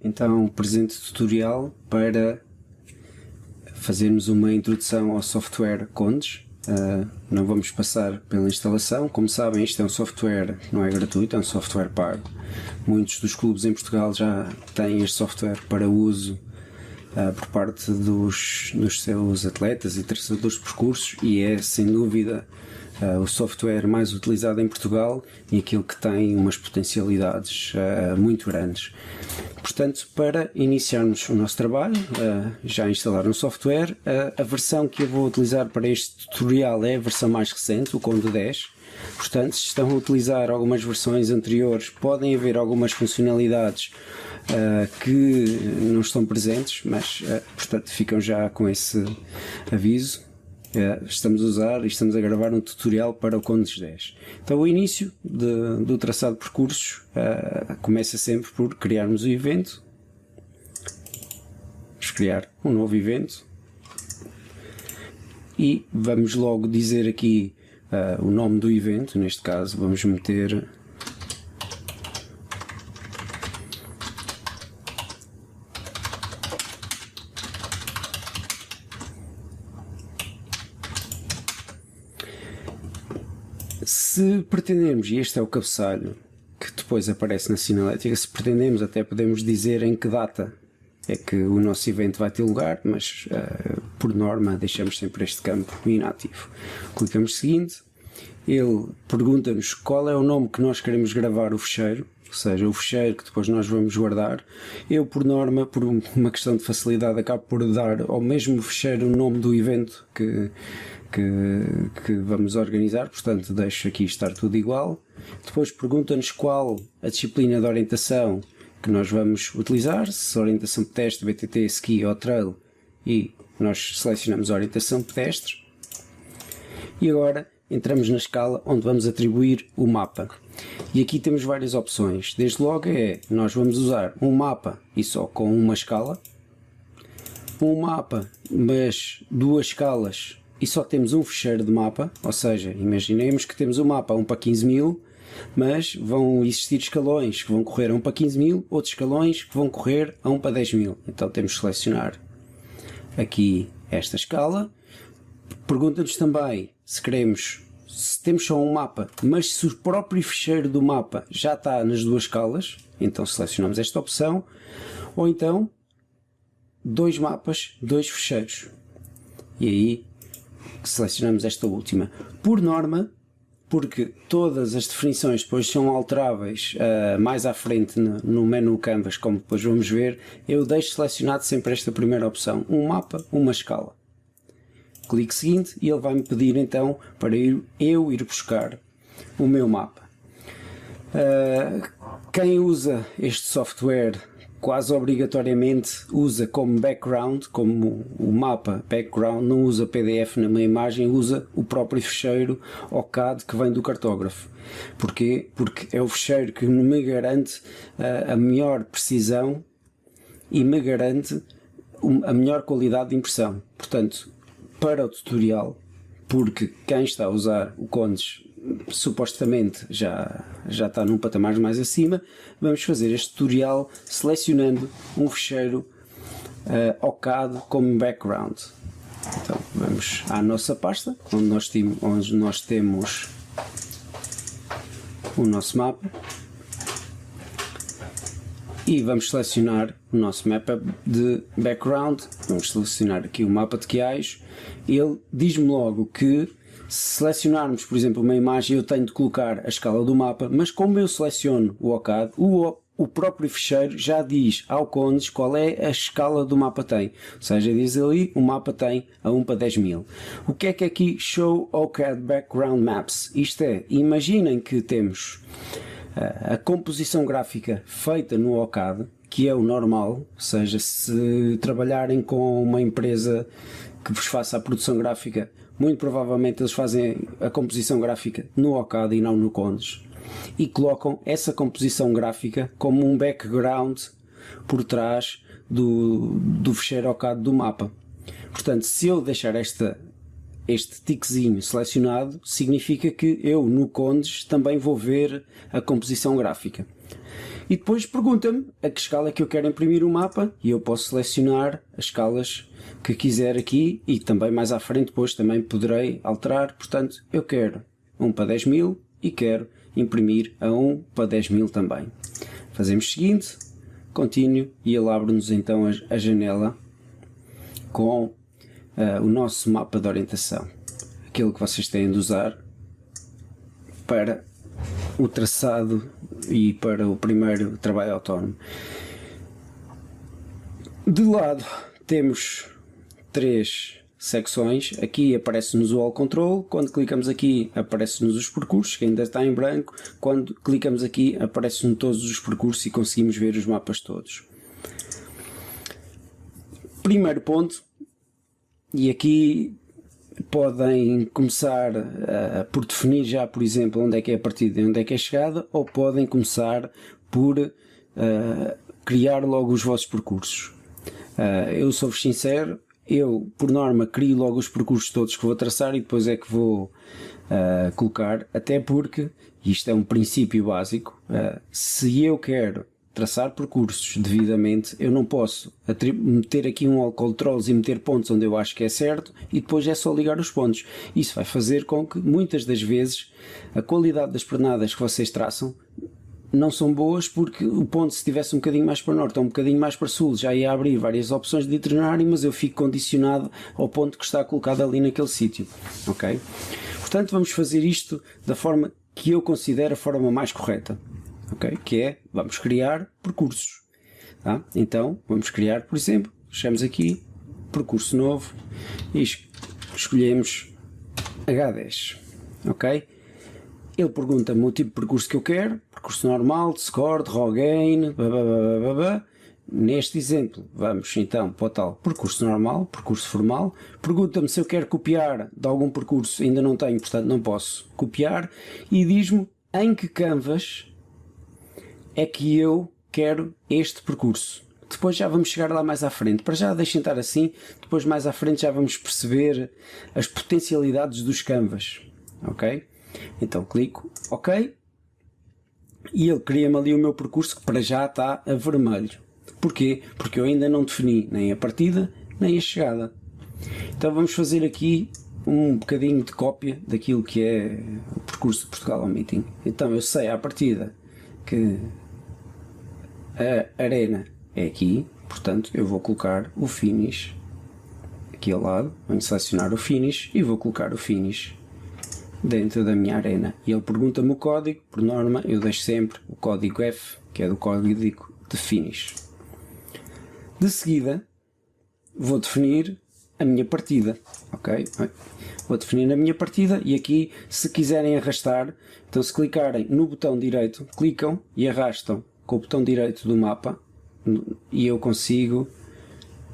Então, presente tutorial para fazermos uma introdução ao software Condes. Não vamos passar pela instalação. Como sabem, este é um software, não é gratuito, é um software pago. Muitos dos clubes em Portugal já têm este software para uso por parte dos seus atletas e traçadores de percursos, e é sem dúvida o software mais utilizado em Portugal e aquilo que tem umas potencialidades muito grandes. Portanto, para iniciarmos o nosso trabalho, já instalaram o software. A versão que eu vou utilizar para este tutorial é a versão mais recente, o Conde 10. Portanto, se estão a utilizar algumas versões anteriores, podem haver algumas funcionalidades que não estão presentes, mas portanto ficam já com esse aviso. Estamos a usar e estamos a gravar um tutorial para o Condes 10. Então, o início do traçado de percursos começa sempre por criarmos o evento. Vamos criar um novo evento e vamos logo dizer aqui o nome do evento. Neste caso vamos meter se pretendermos, e este é o cabeçalho que depois aparece na sinalética, se pretendemos até podemos dizer em que data é que o nosso evento vai ter lugar, mas por norma deixamos sempre este campo inativo. Clicamos seguinte, ele pergunta-nos qual é o nome que nós queremos gravar o fecheiro, ou seja, o fecheiro que depois nós vamos guardar. Eu, por norma, por uma questão de facilidade, acabo por dar ao mesmo fecheiro o nome do evento que vamos organizar, portanto deixo aqui estar tudo igual. Depois pergunta-nos qual a disciplina de orientação que nós vamos utilizar, se orientação pedestre, BTT, ski ou trail, e nós selecionamos a orientação pedestre. E agora entramos na escala onde vamos atribuir o mapa. E aqui temos várias opções. Desde logo nós vamos usar um mapa e só com uma escala, um mapa mas duas escalas e só temos um fecheiro de mapa, ou seja, imaginemos que temos um mapa 1 para 15.000, mas vão existir escalões que vão correr a 1 para 15.000, outros escalões que vão correr a 1 para 10.000. Então temos que selecionar aqui esta escala. Pergunta-nos também se temos só um mapa, mas se o próprio fecheiro do mapa já está nas duas escalas, então selecionamos esta opção, ou então dois mapas, dois fecheiros. E aí selecionamos esta última. Por norma, porque todas as definições depois são alteráveis mais à frente no menu Canvas, como depois vamos ver, eu deixo selecionado sempre esta primeira opção, um mapa, uma escala. Clique seguinte e ele vai-me pedir então para eu ir buscar o meu mapa. Quem usa este software quase obrigatoriamente usa como background, como o mapa background, não usa PDF na minha imagem, usa o próprio fecheiro OCAD que vem do cartógrafo. Porquê? Porque é o fecheiro que me garante a melhor precisão e me garante a melhor qualidade de impressão. Portanto, para o tutorial, porque quem está a usar o Condes supostamente já está num patamar mais acima, vamos fazer este tutorial selecionando um fecheiro OCAD como background. Então vamos à nossa pasta onde nós temos o nosso mapa e vamos selecionar o nosso mapa de background. Vamos selecionar aqui o mapa de Queijo. Ele diz-me logo que se selecionarmos, por exemplo, uma imagem, eu tenho de colocar a escala do mapa, mas como eu seleciono o OCAD, o próprio fecheiro já diz ao Condes qual é a escala do mapa tem. Ou seja, diz ali, o mapa tem a 1 para 10.000. O que é aqui Show OCAD Background Maps? Isto é, imaginem que temos a composição gráfica feita no OCAD, que é o normal, ou seja, se trabalharem com uma empresa que vos faça a produção gráfica, muito provavelmente eles fazem a composição gráfica no OCAD e não no Condes, e colocam essa composição gráfica como um background por trás do fecheiro OCAD do mapa. Portanto, se eu deixar este tiquezinho selecionado, significa que eu no Condes também vou ver a composição gráfica. E depois pergunta-me a que escala é que eu quero imprimir o mapa e eu posso selecionar as escalas que quiser aqui e também mais à frente depois também poderei alterar. Portanto, eu quero 1 para 10.000 e quero imprimir a 1 para 10.000 também. Fazemos o seguinte, continuo e ele abre-nos então a janela com o nosso mapa de orientação. Aquilo que vocês têm de usar para o traçado e para o primeiro trabalho autónomo. De lado temos 3 secções. Aqui aparece-nos o All Control. Quando clicamos aqui aparece-nos os percursos, que ainda está em branco. Quando clicamos aqui aparecem-nos todos os percursos e conseguimos ver os mapas todos. Primeiro ponto, e aqui podem começar por definir já, por exemplo, onde é que é a partida e onde é que é a chegada, ou podem começar por criar logo os vossos percursos. Eu sou-vos sincero, eu por norma crio logo os percursos todos que vou traçar e depois é que vou colocar, até porque, isto é um princípio básico, se eu quero traçar percursos devidamente, eu não posso meter aqui um all controls e meter pontos onde eu acho que é certo e depois é só ligar os pontos. Isso vai fazer com que muitas das vezes a qualidade das pernadas que vocês traçam não são boas, porque o ponto, se estivesse um bocadinho mais para norte ou um bocadinho mais para sul, já ia abrir várias opções de itinerário, mas eu fico condicionado ao ponto que está colocado ali naquele sítio. Ok? Portanto, vamos fazer isto da forma que eu considero a forma mais correta. Okay? Que é, vamos criar percursos. Tá? Então, vamos criar, por exemplo, chegamos aqui, percurso novo, e escolhemos H10. Ok? Ele pergunta-me o tipo de percurso que eu quero, percurso normal, de score, de raw gain, Neste exemplo, vamos então para o tal percurso normal, percurso formal. Pergunta-me se eu quero copiar de algum percurso, ainda não tenho, portanto não posso copiar, e diz-me em que canvas é que eu quero este percurso. Depois já vamos chegar lá mais à frente. Para já deixem estar assim, depois mais à frente já vamos perceber as potencialidades dos canvas. Ok? Então clico OK e ele cria-me ali o meu percurso que para já está a vermelho. Porquê? Porque eu ainda não defini nem a partida nem a chegada. Então vamos fazer aqui um bocadinho de cópia daquilo que é o percurso de Portugal ao Meeting. Então eu sei à partida que a arena é aqui, portanto eu vou colocar o finish aqui ao lado, vou selecionar o finish e vou colocar o finish dentro da minha arena. E ele pergunta-me o código, por norma eu deixo sempre o código F, que é do código de finish. De seguida vou definir a minha partida, ok? Vou definir a minha partida e aqui, se quiserem arrastar, então se clicarem no botão direito, clicam e arrastam com o botão direito do mapa e eu consigo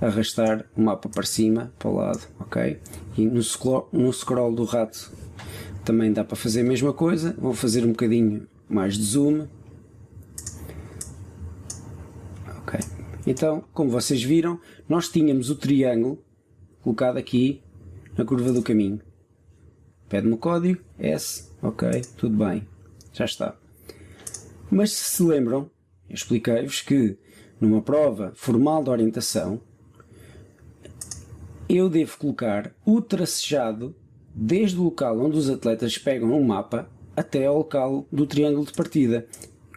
arrastar o mapa para cima, para o lado, ok? E no scroll do rato também dá para fazer a mesma coisa. Vou fazer um bocadinho mais de zoom. Ok. Então, como vocês viram, nós tínhamos o triângulo colocado aqui na curva do caminho. Pede-me o código, S, ok, tudo bem, já está. Mas se lembram, eu expliquei-vos que numa prova formal de orientação eu devo colocar o tracejado desde o local onde os atletas pegam um mapa até ao local do triângulo de partida.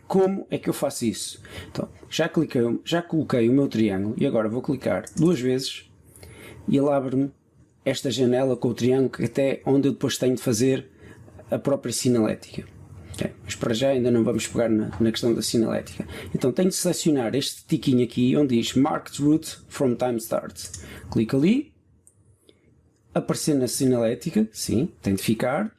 Como é que eu faço isso? Então, já coloquei o meu triângulo e agora vou clicar 2 vezes e ele abre-me esta janela com o triângulo até onde eu depois tenho de fazer a própria sinalética. Okay. Mas para já ainda não vamos pegar na questão da sinalética. Então tenho de selecionar este tiquinho aqui onde diz Marked Route from Time Start. Clico ali, aparecer na sinalética, sim, tem de ficar,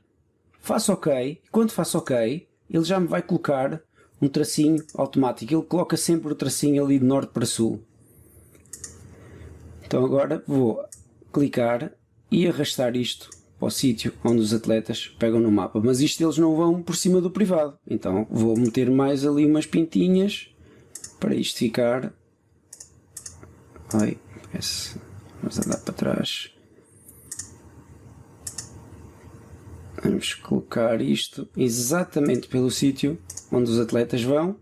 faço OK, quando faço OK, ele já me vai colocar um tracinho automático, ele coloca sempre o tracinho ali de norte para sul. Então agora vou clicar e arrastar isto para o sítio onde os atletas pegam no mapa, mas isto eles não vão por cima do privado, então vou meter mais ali umas pintinhas para isto ficar. Ai, vamos andar para trás. Vamos colocar isto exatamente pelo sítio onde os atletas vão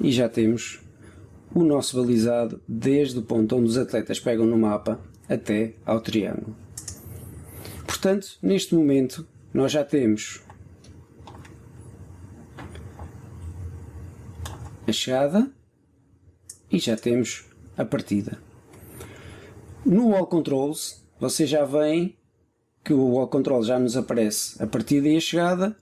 e já temos o nosso balizado desde o ponto onde os atletas pegam no mapa até ao triângulo. Portanto, neste momento nós já temos a chegada e já temos a partida. No Wall Controls, vocês já veem que o Wall Control já nos aparece a partida e a chegada.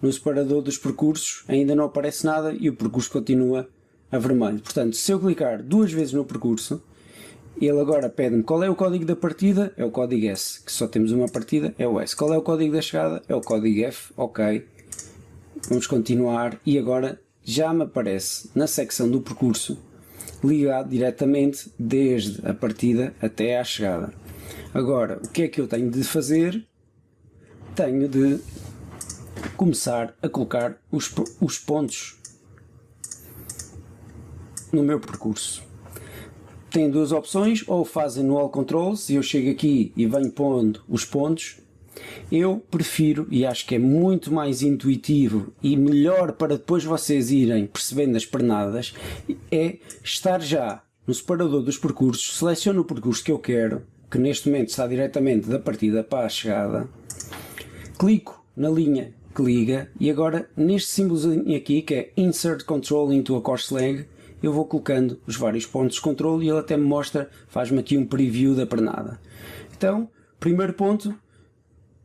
No separador dos percursos ainda não aparece nada e o percurso continua a vermelho. Portanto, se eu clicar 2 vezes no percurso, ele agora pede-me qual é o código da partida, é o código S, que só temos uma partida, é o S. Qual é o código da chegada, é o código F, ok. Vamos continuar e agora já me aparece na secção do percurso ligado diretamente desde a partida até à chegada. Agora, o que é que eu tenho de fazer? Tenho de começar a colocar os pontos no meu percurso. Tem 2 opções, ou fazem no All Controls e eu chego aqui e venho pondo os pontos. Eu prefiro, e acho que é muito mais intuitivo e melhor para depois vocês irem percebendo as pernadas, é estar já no separador dos percursos, seleciono o percurso que eu quero, que neste momento está diretamente da partida para a chegada, clico na linha que liga e agora neste símbolozinho aqui que é Insert Control into a Course Leg, eu vou colocando os vários pontos de controle e ele até me mostra, faz-me aqui um preview da pernada. Então, primeiro ponto,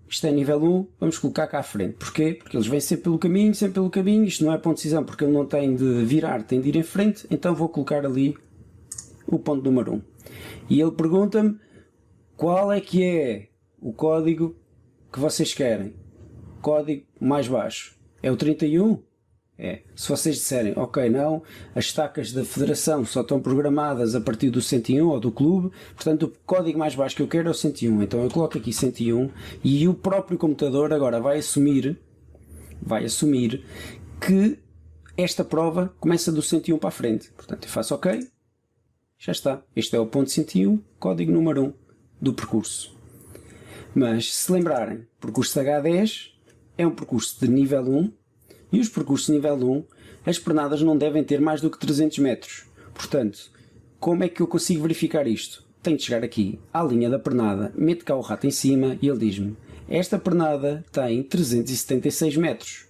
isto é nível 1, vamos colocar cá à frente. Porquê? Porque eles vêm sempre pelo caminho, isto não é ponto de decisão porque ele não tem de virar, tem de ir em frente, então vou colocar ali o ponto número 1. E ele pergunta-me qual é que é o código que vocês querem. Código mais baixo. É o 31? É. Se vocês disserem, ok, não, as estacas da federação só estão programadas a partir do 101 ou do clube, portanto o código mais baixo que eu quero é o 101. Então eu coloco aqui 101 e o próprio computador agora vai assumir que esta prova começa do 101 para a frente. Portanto eu faço ok, já está. Este é o ponto 101, código número 1 do percurso. Mas se lembrarem, o percurso de H10 é um percurso de nível 1 e os percursos de nível 1, as pernadas não devem ter mais do que 300 metros. Portanto, como é que eu consigo verificar isto? Tenho de chegar aqui à linha da pernada, meto cá o rato em cima e ele diz-me: esta pernada tem 376 metros.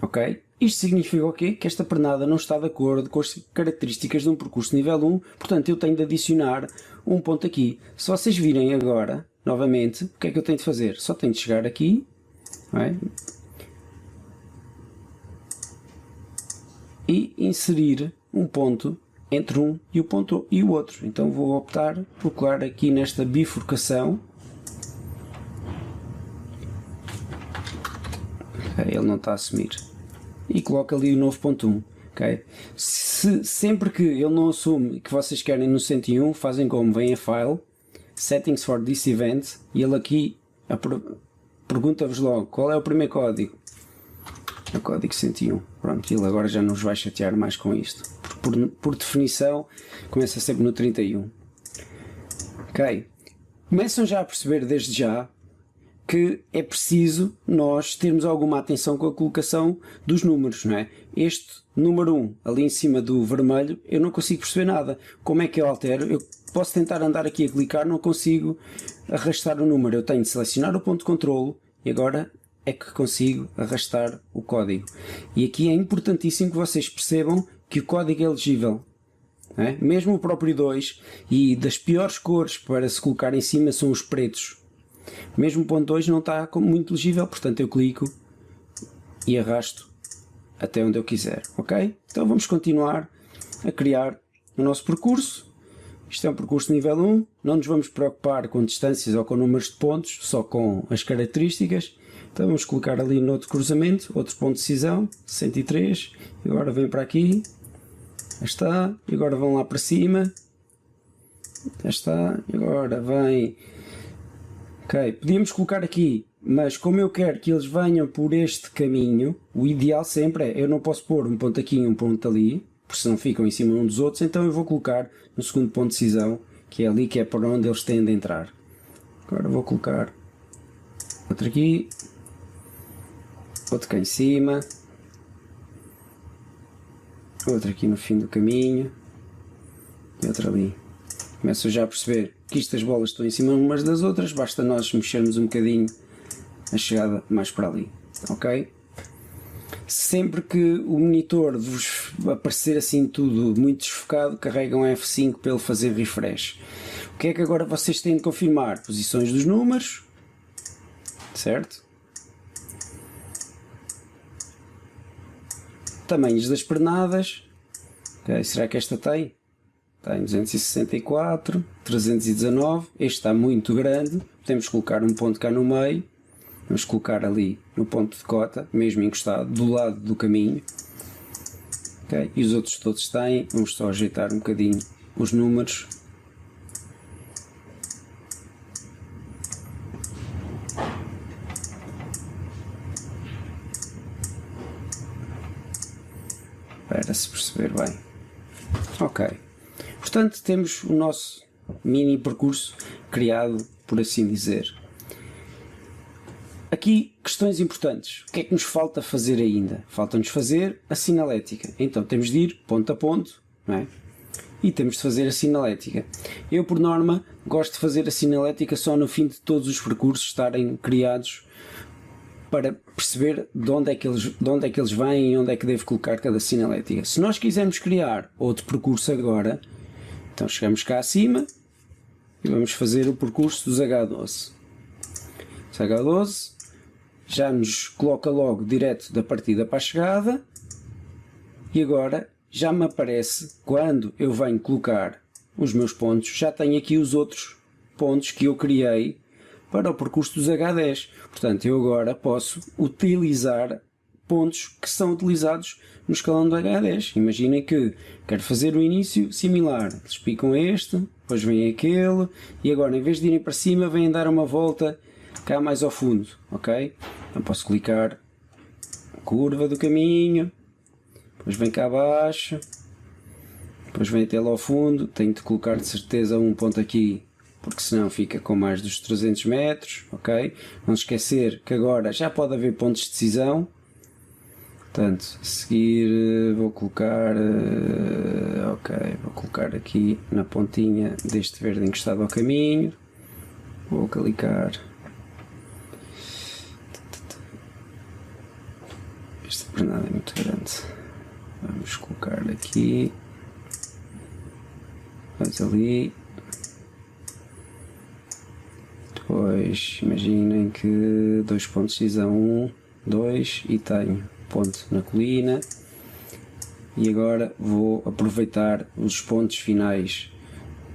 Ok? Isto significa o quê? Que esta pernada não está de acordo com as características de um percurso de nível 1, portanto eu tenho de adicionar um ponto aqui. Se vocês virem agora, novamente, o que é que eu tenho de fazer? Só tenho de chegar aqui, não é? E inserir um ponto entre um e o outro. Então vou optar por colar aqui nesta bifurcação. Okay, ele não está a assumir. E coloco ali o novo ponto 1. Okay? Sempre que ele não assume que vocês querem no 101, fazem como? Vêm a File, Settings for this Event, e ele aqui pergunta-vos logo qual é o primeiro código. O código 101. Pronto, ele agora já não nos vai chatear mais com isto. Por definição, começa sempre no 31. Ok? Começam já a perceber desde já que é preciso nós termos alguma atenção com a colocação dos números, não é? Este número 1, ali em cima do vermelho, eu não consigo perceber nada. Como é que eu altero? Eu posso tentar andar aqui a clicar, não consigo arrastar o número. Eu tenho de selecionar o ponto de controlo e agora é que consigo arrastar o código. E aqui é importantíssimo que vocês percebam que o código é legível. É? Mesmo o próprio 2, e das piores cores para se colocar em cima são os pretos. Mesmo o ponto 2 não está muito legível, portanto eu clico e arrasto até onde eu quiser. Ok? Então vamos continuar a criar o nosso percurso. Isto é um percurso de nível 1, não nos vamos preocupar com distâncias ou com números de pontos, só com as características. Então vamos colocar ali no outro cruzamento, outro ponto de decisão, 103, e agora vem para aqui, já está, e agora vão lá para cima, já está, e agora vem, ok, podíamos colocar aqui, mas como eu quero que eles venham por este caminho, o ideal sempre é, eu não posso pôr um ponto aqui e um ponto ali, porque senão ficam em cima um dos outros, então eu vou colocar no segundo ponto de decisão, que é ali, que é para onde eles têm de entrar. Agora vou colocar outro aqui, outro cá em cima, outra aqui no fim do caminho e outra ali. Começo já a perceber que estas bolas estão em cima umas das outras, basta nós mexermos um bocadinho a chegada mais para ali, ok? Sempre que o monitor vos aparecer assim tudo muito desfocado, carregam F5 para ele fazer refresh. O que é que agora vocês têm de confirmar? Posições dos números, certo? Tamanhos das pernadas, okay. Será que esta tem? Tem 264, 319, este está muito grande, podemos colocar um ponto cá no meio, vamos colocar ali no ponto de cota, mesmo encostado, do lado do caminho, okay. E os outros todos têm, vamos só ajeitar um bocadinho os números. Para se perceber bem. Ok. Portanto, temos o nosso mini percurso criado, por assim dizer. Aqui, questões importantes. O que é que nos falta fazer ainda? Falta-nos fazer a sinalética. Então, temos de ir ponto a ponto, não é? E temos de fazer a sinalética. Eu, por norma, gosto de fazer a sinalética só no fim de todos os percursos estarem criados, para perceber de onde é que eles vêm e onde é que devo colocar cada sinalética. Se nós quisermos criar outro percurso agora, então chegamos cá acima e vamos fazer o percurso dos H12. Os H12 já nos coloca logo direto da partida para a chegada e agora já me aparece, quando eu venho colocar os meus pontos, já tenho aqui os outros pontos que eu criei para o percurso dos H10. Portanto, eu agora posso utilizar pontos que são utilizados no escalão do H10. Imaginem que quero fazer o início similar. Eles picam este, depois vem aquele, e agora em vez de irem para cima, vêm dar uma volta cá mais ao fundo, ok? Então posso clicar curva do caminho, depois vem cá abaixo, depois vem até lá ao fundo. Tenho de colocar de certeza um ponto aqui, porque senão fica com mais dos 300 metros, ok? Não esquecer que agora já pode haver pontos de decisão. Portanto, a seguir vou colocar, vou colocar aqui na pontinha deste verde encostado ao caminho. Vou clicar. Esta pernada é muito grande. Vamos colocar aqui. Vamos ali. Depois imaginem que 2 pontos de decisão, 1, 2 e tenho ponto na colina. E agora vou aproveitar os pontos finais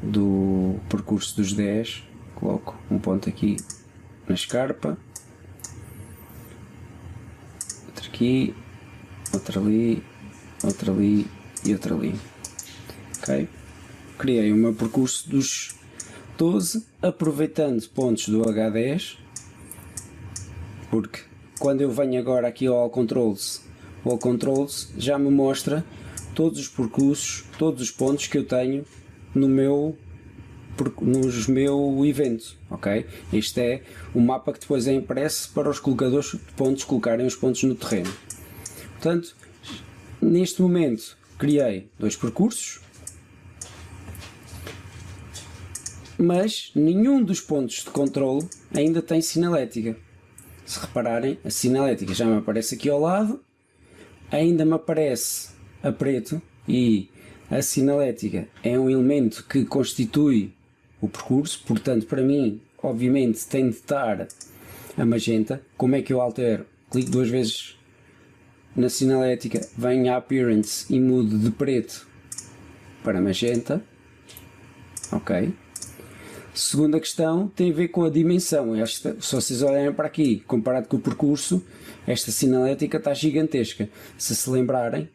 do percurso dos 10. Coloco um ponto aqui na escarpa, outro aqui, outro ali, outro ali e outro ali. Ok? Criei o meu percurso dos 12, aproveitando pontos do H10, porque quando eu venho agora aqui ao All Controls, o All Controls já me mostra todos os percursos, todos os pontos que eu tenho no meu evento, ok? Este é o mapa que depois é impresso para os colocadores de pontos colocarem os pontos no terreno. Portanto, neste momento criei 2 percursos, mas nenhum dos pontos de controle ainda tem sinalética. Se repararem, a sinalética já me aparece aqui ao lado, ainda me aparece a preto, e a sinalética é um elemento que constitui o percurso, portanto para mim obviamente tem de estar a magenta. Como é que eu altero? Clico 2 vezes na sinalética, venho a Appearance e mudo de preto para magenta, ok? Segunda questão tem a ver com a dimensão. Se vocês olharem para aqui, comparado com o percurso, esta sinalética está gigantesca. Se lembrarem,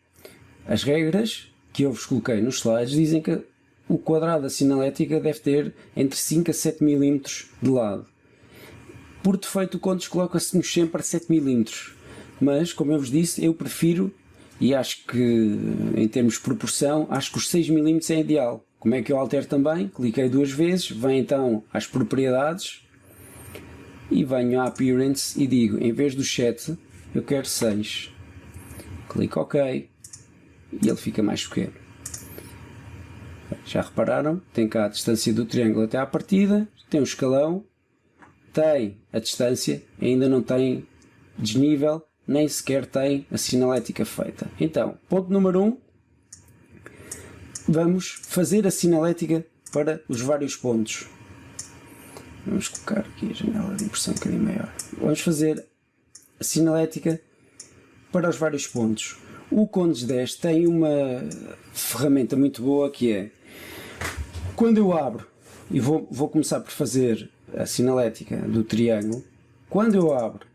as regras que eu vos coloquei nos slides dizem que o quadrado da sinalética deve ter entre 5 a 7 mm de lado. Por defeito o Contos coloca-se-nos sempre a 7 mm, mas como eu vos disse, eu prefiro, e acho que em termos de proporção, acho que os 6 mm é ideal. Como é que eu altero também? Cliquei 2 vezes, venho então às propriedades e venho à Appearance e digo, em vez do 7, eu quero 6. Clico OK e ele fica mais pequeno. Já repararam? Tem cá a distância do triângulo até à partida, tem um escalão, tem a distância, ainda não tem desnível, nem sequer tem a sinalética feita. Então, ponto número 1, vamos fazer a sinalética para os vários pontos. Vamos colocar aqui a janela de impressão um bocadinho maior. Vamos fazer a sinalética para os vários pontos. O Condes 10 tem uma ferramenta muito boa que é, quando eu abro, e vou começar por fazer a sinalética do triângulo, quando eu abro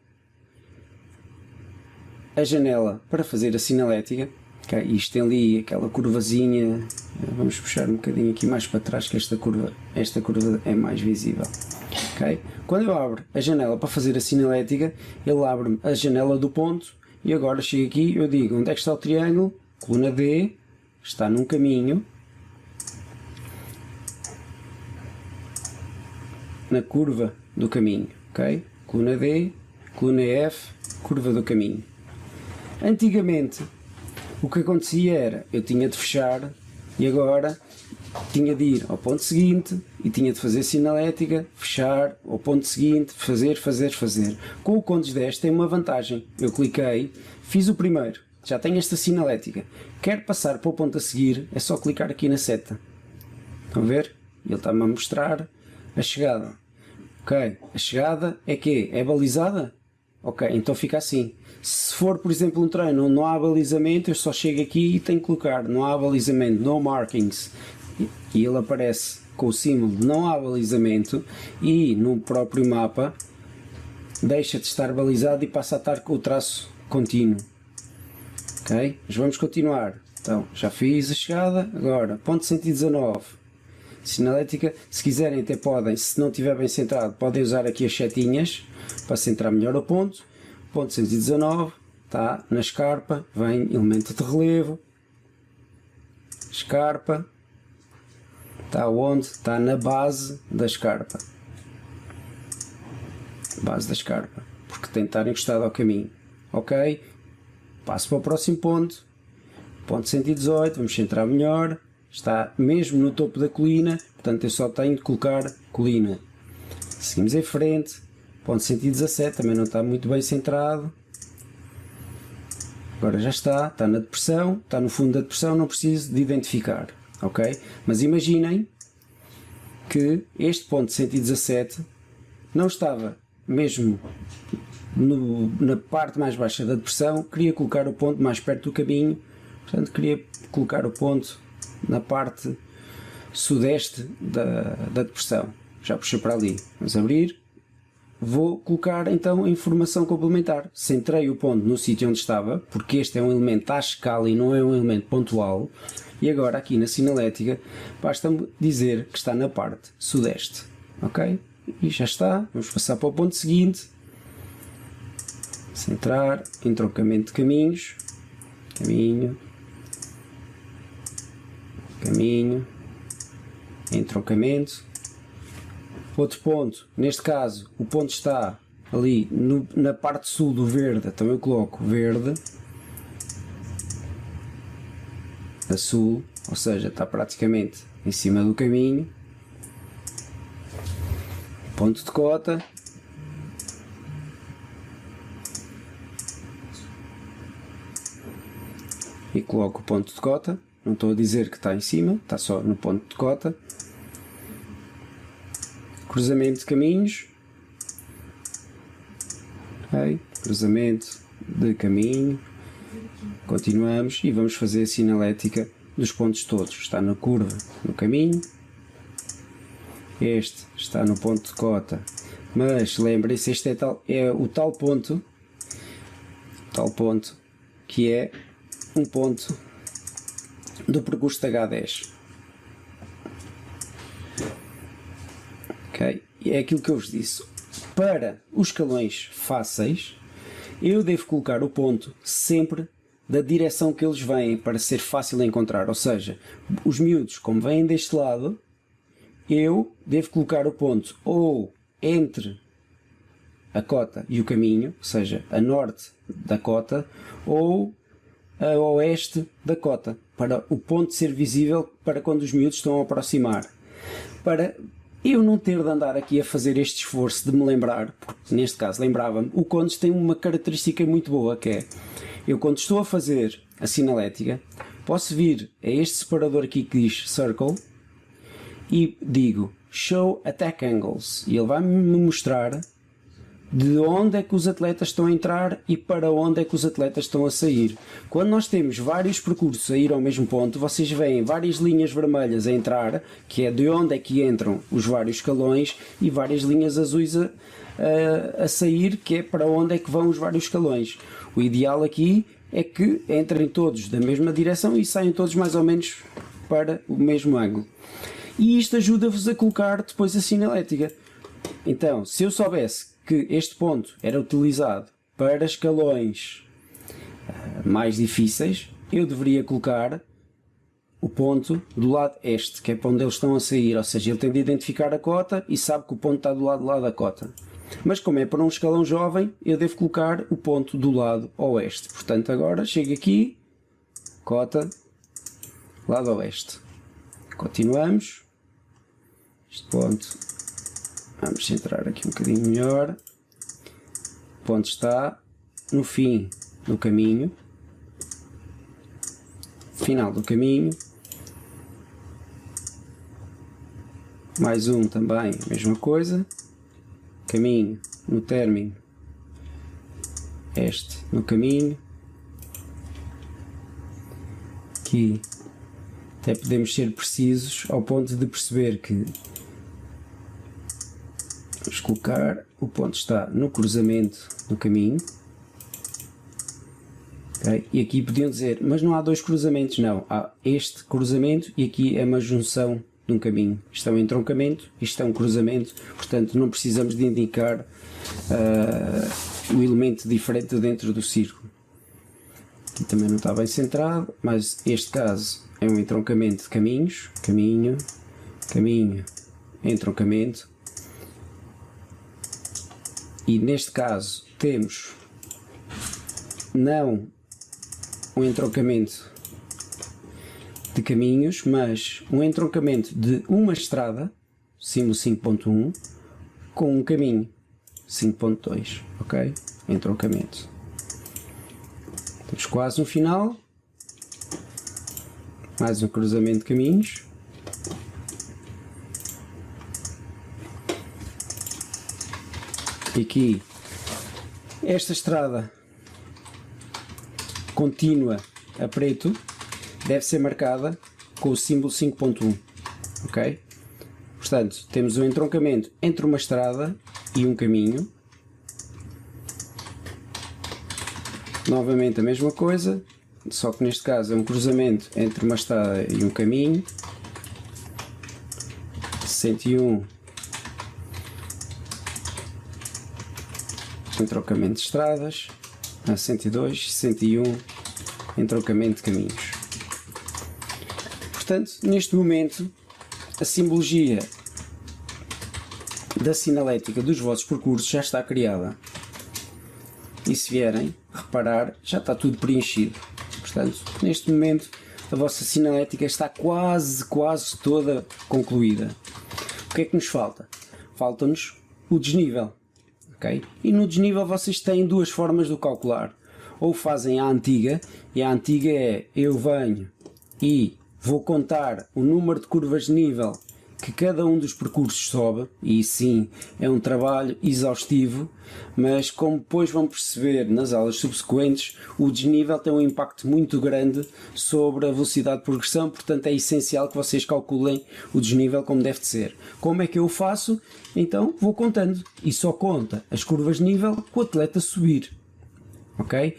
a janela para fazer a sinalética, okay, isto tem ali aquela curvazinha, vamos puxar um bocadinho aqui mais para trás que esta curva é mais visível. Okay? Quando eu abro a janela para fazer a sinalética, ele abre a janela do ponto e agora chego aqui e eu digo onde é que está o triângulo, coluna D, está num caminho, na curva do caminho, ok? Coluna D, coluna F, curva do caminho. Antigamente o que acontecia era, eu tinha de fechar e agora tinha de ir ao ponto seguinte e tinha de fazer sinalética, fechar, ao ponto seguinte, fazer. Com o Condes 10 tem uma vantagem, eu cliquei, fiz o primeiro, já tenho esta sinalética, quero passar para o ponto a seguir, é só clicar aqui na seta. Estão a ver? Ele está-me a mostrar a chegada. Ok, a chegada é quê? É balizada? Ok, então fica assim. Se for, por exemplo, um treino onde não há balizamento, eu só chego aqui e tenho que colocar não há balizamento, no markings, e ele aparece com o símbolo de não há balizamento e no próprio mapa deixa de estar balizado e passa a estar com o traço contínuo. Ok, mas vamos continuar. Então, já fiz a chegada, agora, ponto 119. Sinalética, se quiserem até podem, se não estiver bem centrado, podem usar aqui as setinhas para centrar melhor o ponto. Ponto 119, está na escarpa, vem elemento de relevo, escarpa, está onde? Está na base da escarpa. Base da escarpa, porque tem de estar encostado ao caminho. Ok, passo para o próximo ponto, ponto 118, vamos centrar melhor. Está mesmo no topo da colina, portanto eu só tenho de colocar colina. Seguimos em frente, ponto 117, também não está muito bem centrado. Agora já está na depressão, está no fundo da depressão, não preciso de identificar, ok? Mas imaginem que este ponto 117 não estava mesmo na parte mais baixa da depressão, queria colocar o ponto mais perto do caminho, portanto queria colocar o ponto na parte sudeste da depressão. Já puxei para ali, vamos abrir, vou colocar então a informação complementar. Centrei o ponto no sítio onde estava, porque este é um elemento à escala e não é um elemento pontual, e agora aqui na sinalética basta-me dizer que está na parte sudeste, ok? E já está, vamos passar para o ponto seguinte, centrar, entroncamento de caminhos, caminho, entroncamento. Outro ponto, neste caso o ponto está ali na parte sul do verde, então eu coloco verde a sul, ou seja, está praticamente em cima do caminho. Ponto de cota, e coloco o ponto de cota. Não estou a dizer que está em cima, está só no ponto de cota. Cruzamento de caminhos. Okay. Cruzamento de caminho. Continuamos e vamos fazer a sinalética dos pontos todos. Está na curva no caminho. Este está no ponto de cota. Mas lembrem-se, este é o tal ponto que é um ponto do percurso da H10. Ok? E é aquilo que eu vos disse. Para os escalões fáceis, eu devo colocar o ponto sempre da direção que eles vêm, para ser fácil de encontrar. Ou seja, os miúdos, como vêm deste lado, eu devo colocar o ponto ou entre a cota e o caminho, ou seja, a norte da cota, ou a oeste da cota, para o ponto ser visível para quando os miúdos estão a aproximar. Para eu não ter de andar aqui a fazer este esforço de me lembrar, porque neste caso lembrava-me, o Condes tem uma característica muito boa, que é, eu quando estou a fazer a sinalética, posso vir a este separador aqui que diz Circle e digo Show Attack Angles, e ele vai-me mostrar de onde é que os atletas estão a entrar e para onde é que os atletas estão a sair. Quando nós temos vários percursos a ir ao mesmo ponto, vocês veem várias linhas vermelhas a entrar, que é de onde é que entram os vários escalões, e várias linhas azuis a sair, que é para onde é que vão os vários escalões. O ideal aqui é que entrem todos da mesma direção e saiam todos mais ou menos para o mesmo ângulo. E isto ajuda-vos a colocar depois a sinalética. Então, se eu soubesse que este ponto era utilizado para escalões mais difíceis, eu deveria colocar o ponto do lado este, que é para onde eles estão a sair, ou seja, ele tem de identificar a cota e sabe que o ponto está do lado de lá da cota. Mas como é para um escalão jovem, eu devo colocar o ponto do lado oeste. Portanto, agora chego aqui, cota, lado oeste. Continuamos. Este ponto, vamos centrar aqui um bocadinho melhor. O ponto está no fim do caminho, final do caminho. Mais um também, a mesma coisa. Caminho no término, este no caminho. Aqui até podemos ser precisos ao ponto de perceber que vamos colocar, o ponto está no cruzamento do caminho. Okay? E aqui podiam dizer, mas não há dois cruzamentos, não, há este cruzamento e aqui é uma junção de um caminho. Isto é um entroncamento, isto é um cruzamento, portanto não precisamos de indicar um elemento diferente dentro do círculo. Aqui também não está bem centrado, mas este caso é um entroncamento de caminhos, caminho, caminho, entroncamento. E neste caso temos não um entroncamento de caminhos, mas um entroncamento de uma estrada, símbolo 5.1, com um caminho, 5.2, ok? Entroncamento. Estamos quase no final. Mais um cruzamento de caminhos. E aqui, esta estrada contínua a preto deve ser marcada com o símbolo 5.1, ok? Portanto, temos um entroncamento entre uma estrada e um caminho. Novamente a mesma coisa, só que neste caso é um cruzamento entre uma estrada e um caminho. 101 entroncamento de estradas, a 102, 101 entroncamento de caminhos. Portanto, neste momento, a simbologia da sinalética dos vossos percursos já está criada. E se vierem reparar, já está tudo preenchido. Portanto, neste momento, a vossa sinalética está quase toda concluída. O que é que nos falta? Falta-nos o desnível. Okay? E no desnível vocês têm duas formas de o calcular. Ou fazem a antiga, e a antiga é, eu venho e vou contar o número de curvas de nível que cada um dos percursos sobe, e sim, é um trabalho exaustivo, mas como depois vão perceber nas aulas subsequentes, o desnível tem um impacto muito grande sobre a velocidade de progressão, portanto é essencial que vocês calculem o desnível como deve de ser. Como é que eu faço? Então vou contando, e só conta as curvas de nível que o atleta subir, ok?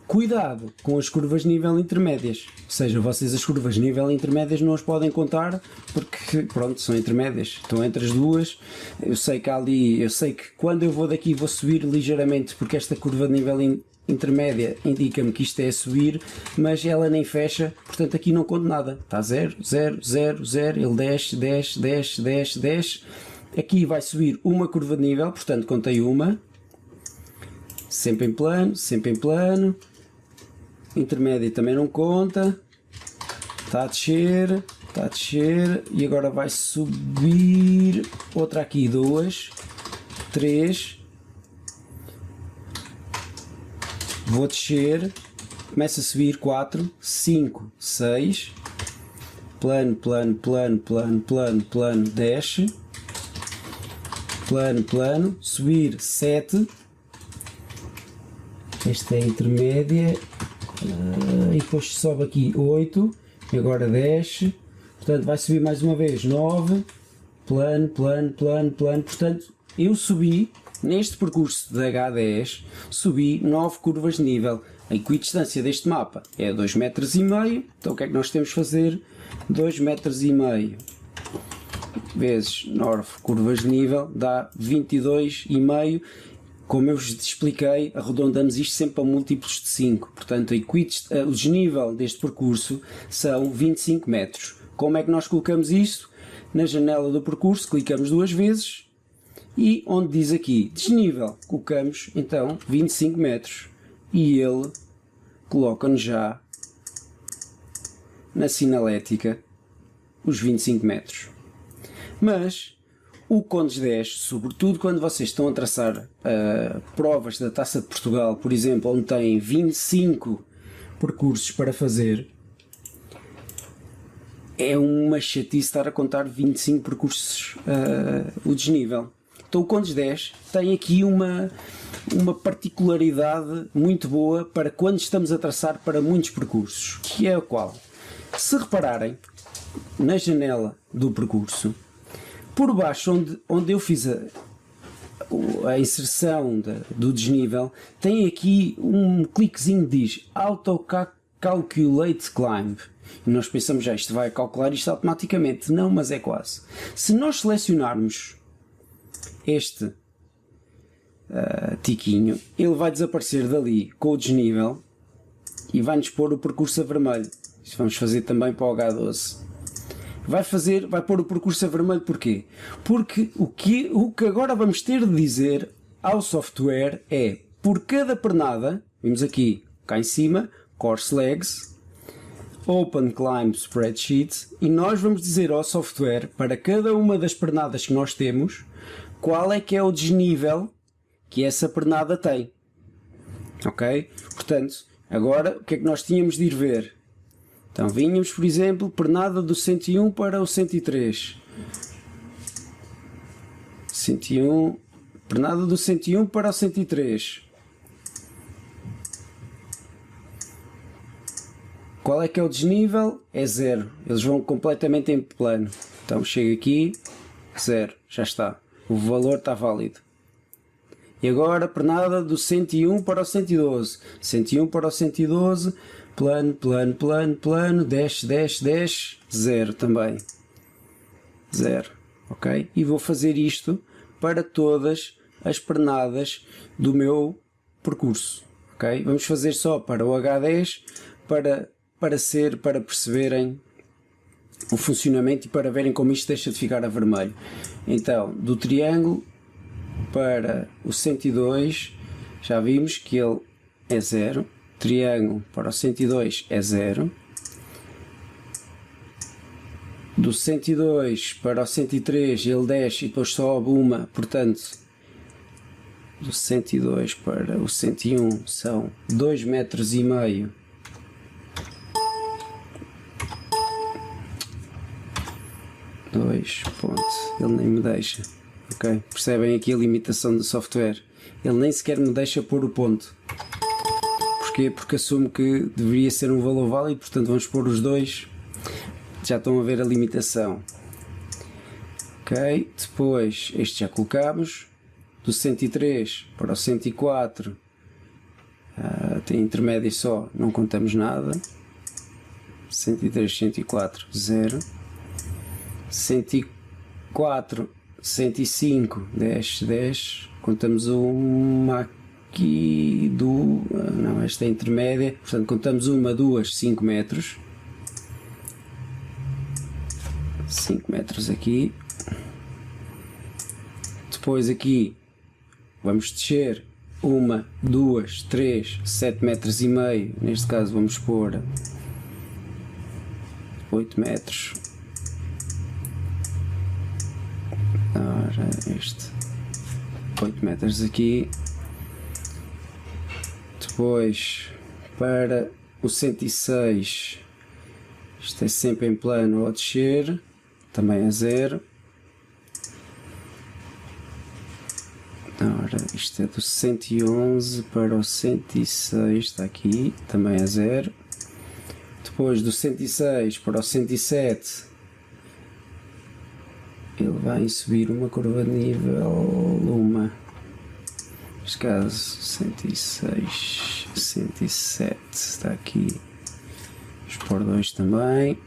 Cuidado com as curvas de nível intermédias, ou seja, vocês as curvas de nível intermédias não as podem contar porque, pronto, são intermédias, estão entre as duas. Eu sei que ali, eu sei que quando eu vou daqui vou subir ligeiramente porque esta curva de nível intermédia indica-me que isto é a subir, mas ela nem fecha, portanto aqui não conto nada, está 0, 0, 0, 0, ele desce, desce, desce, desce, desce, aqui vai subir uma curva de nível, portanto contei uma, sempre em plano, intermédia também não conta. Está a descer, e agora vai subir outra aqui, 2, 3, vou descer, começa a subir 4, 5, 6, plano, plano, plano, plano, plano, plano, desce, plano, plano, subir 7, esta é a intermédia, e depois sobe aqui 8, e agora desce, portanto vai subir mais uma vez 9, plano, plano, plano, plano, portanto eu subi, neste percurso de H10, subi 9 curvas de nível. A equidistância deste mapa é 2,5 metros, então o que é que nós temos de fazer? 2,5 metros vezes 9 curvas de nível dá 22,5. Como eu vos expliquei, arredondamos isto sempre a múltiplos de 5, portanto o desnível deste percurso são 25 metros. Como é que nós colocamos isto? Na janela do percurso, clicamos 2 vezes e onde diz aqui desnível, colocamos então 25 metros e ele coloca-nos já na sinalética os 25 metros. Mas o Condes 10, sobretudo quando vocês estão a traçar provas da Taça de Portugal, por exemplo, onde têm 25 percursos para fazer, é uma chatice estar a contar 25 percursos o desnível. Então o Condes 10 tem aqui uma particularidade muito boa para quando estamos a traçar para muitos percursos, que é a qual, se repararem na janela do percurso, por baixo onde eu fiz a inserção do desnível, tem aqui um cliquezinho que diz Auto Calculate Climb. E nós pensamos, já isto vai calcular isto automaticamente. Não, mas é quase. Se nós selecionarmos este tiquinho, ele vai desaparecer dali com o desnível e vai-nos pôr o percurso a vermelho. Isto vamos fazer também para o H12. Vai pôr o percurso a vermelho porquê? Porque o que agora vamos ter de dizer ao software é, por cada pernada, vimos aqui, cá em cima, Course Legs, Open Climb Spreadsheet, e nós vamos dizer ao software, para cada uma das pernadas que nós temos, qual é que é o desnível que essa pernada tem. Ok? Portanto, agora o que é que nós tínhamos de ir ver? Então vínhamos, por exemplo, pernada do 101 para o 103. 101, pernada do 101 para o 103. Qual é que é o desnível? É 0. Eles vão completamente em plano. Então chega aqui, 0. Já está. O valor está válido. E agora pernada do 101 para o 112. 101 para o 112. Plano, plano, plano, plano, desce, desce, desce, 0 também. 0, ok? E vou fazer isto para todas as pernadas do meu percurso, ok? Vamos fazer só para o H10 para perceberem o funcionamento e para verem como isto deixa de ficar a vermelho. Então, do triângulo para o 102, já vimos que ele é 0. Triângulo para o 102 é 0. Do 102 para o 103 ele desce e depois sobe uma, portanto do 102 para o 101 são 2,5 metros. 2 ponto, ele nem me deixa, ok? Percebem aqui a limitação do software, ele nem sequer me deixa pôr o ponto. Porquê? Porque assumo que deveria ser um valor válido, portanto vamos pôr os dois. Já estão a ver a limitação. Ok, depois este já colocamos. Do 103 para o 104 tem intermédio só, não contamos nada. 103, 104, 0. 104, 105, 10, 10. Contamos uma aqui do... não, esta é intermédia, portanto contamos 1, 2, 5 metros. 5 metros aqui. Depois aqui vamos descer 1, 2, 3, 7 metros e meio, neste caso vamos pôr 8 metros. Ora, este 8 metros aqui. Depois para o 106, isto é sempre em plano ao descer, também a 0. Ora, isto é do 111 para o 106, está aqui, também a 0. Depois do 106 para o 107, ele vai subir uma curva de nível, neste caso 106, 107, está aqui, vamos pôr 2 também.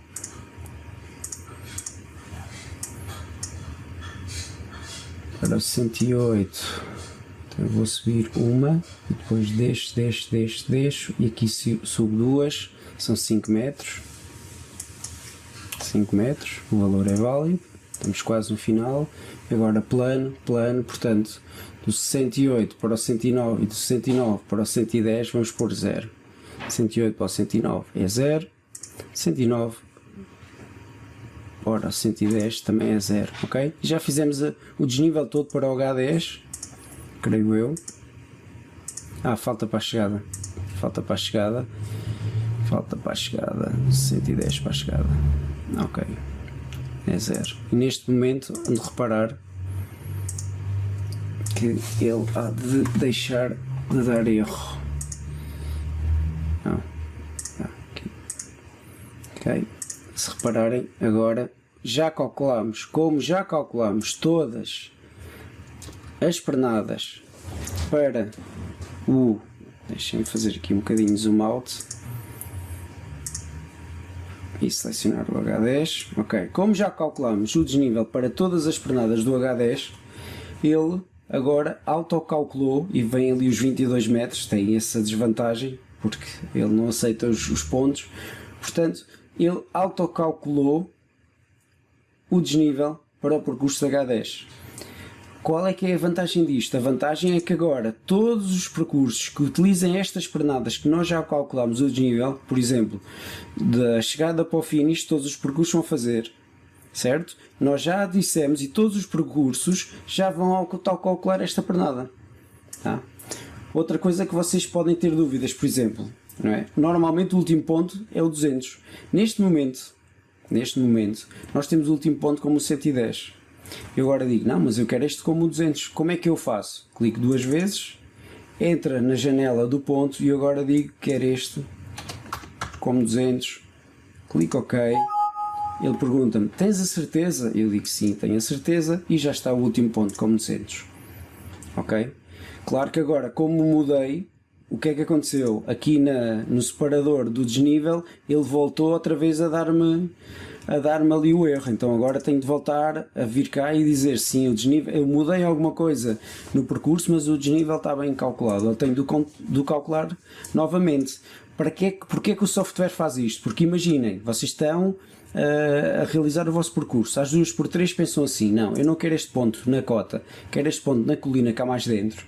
Para o 108, então eu vou subir uma e depois deixo e aqui subo 2, são 5 metros. 5 metros, o valor é válido, estamos quase no final. Agora plano, portanto do 108 para o 109 e do 109 para o 110 vamos pôr 0. 108 para o 109 é 0, 109 para o 110 também é 0, ok? Já fizemos o desnível todo para o H10, creio eu. Falta para a chegada, falta para a chegada, 110 para a chegada, ok, é 0. E neste momento ando a reparar que ele há de deixar de dar erro. Aqui. Ok, se repararem agora já calculamos, como já calculamos todas as pernadas para o, deixem-me fazer aqui um bocadinho zoom out e selecionar o H10, ok, como já calculamos o desnível para todas as pernadas do H10, ele agora autocalculou e vem ali os 22 metros, tem essa desvantagem porque ele não aceita os pontos, portanto ele autocalculou o desnível para o percurso da H10. Qual é que é a vantagem disto? A vantagem é que agora todos os percursos que utilizem estas pernadas que nós já calculamos o desnível, por exemplo, da chegada para o finish, todos os percursos vão fazer, certo? Nós já dissemos e todos os percursos já vão autocalcular esta pernada. Tá? Outra coisa que vocês podem ter dúvidas, por exemplo, não é? Normalmente o último ponto é o 200. Neste momento, nós temos o último ponto como o 110. Eu agora digo, não, mas eu quero este como o 200. Como é que eu faço? Clico 2 vezes, entra na janela do ponto e eu agora digo que quero este como 200. Clico OK. Ele pergunta-me, tens a certeza? Eu digo sim, tenho a certeza e já está o último ponto como 200. Ok? Claro que agora, como mudei, o que é que aconteceu? Aqui no separador do desnível, ele voltou outra vez a dar-me ali o erro. Então agora tenho de voltar a vir cá e dizer sim, o desnível, eu mudei alguma coisa no percurso, mas o desnível está bem calculado. Eu tenho de calcular novamente. Porquê que o software faz isto? Porque imaginem, vocês estão a realizar o vosso percurso, às 2x3 pensam assim, não, eu não quero este ponto na cota, quero este ponto na colina cá mais dentro.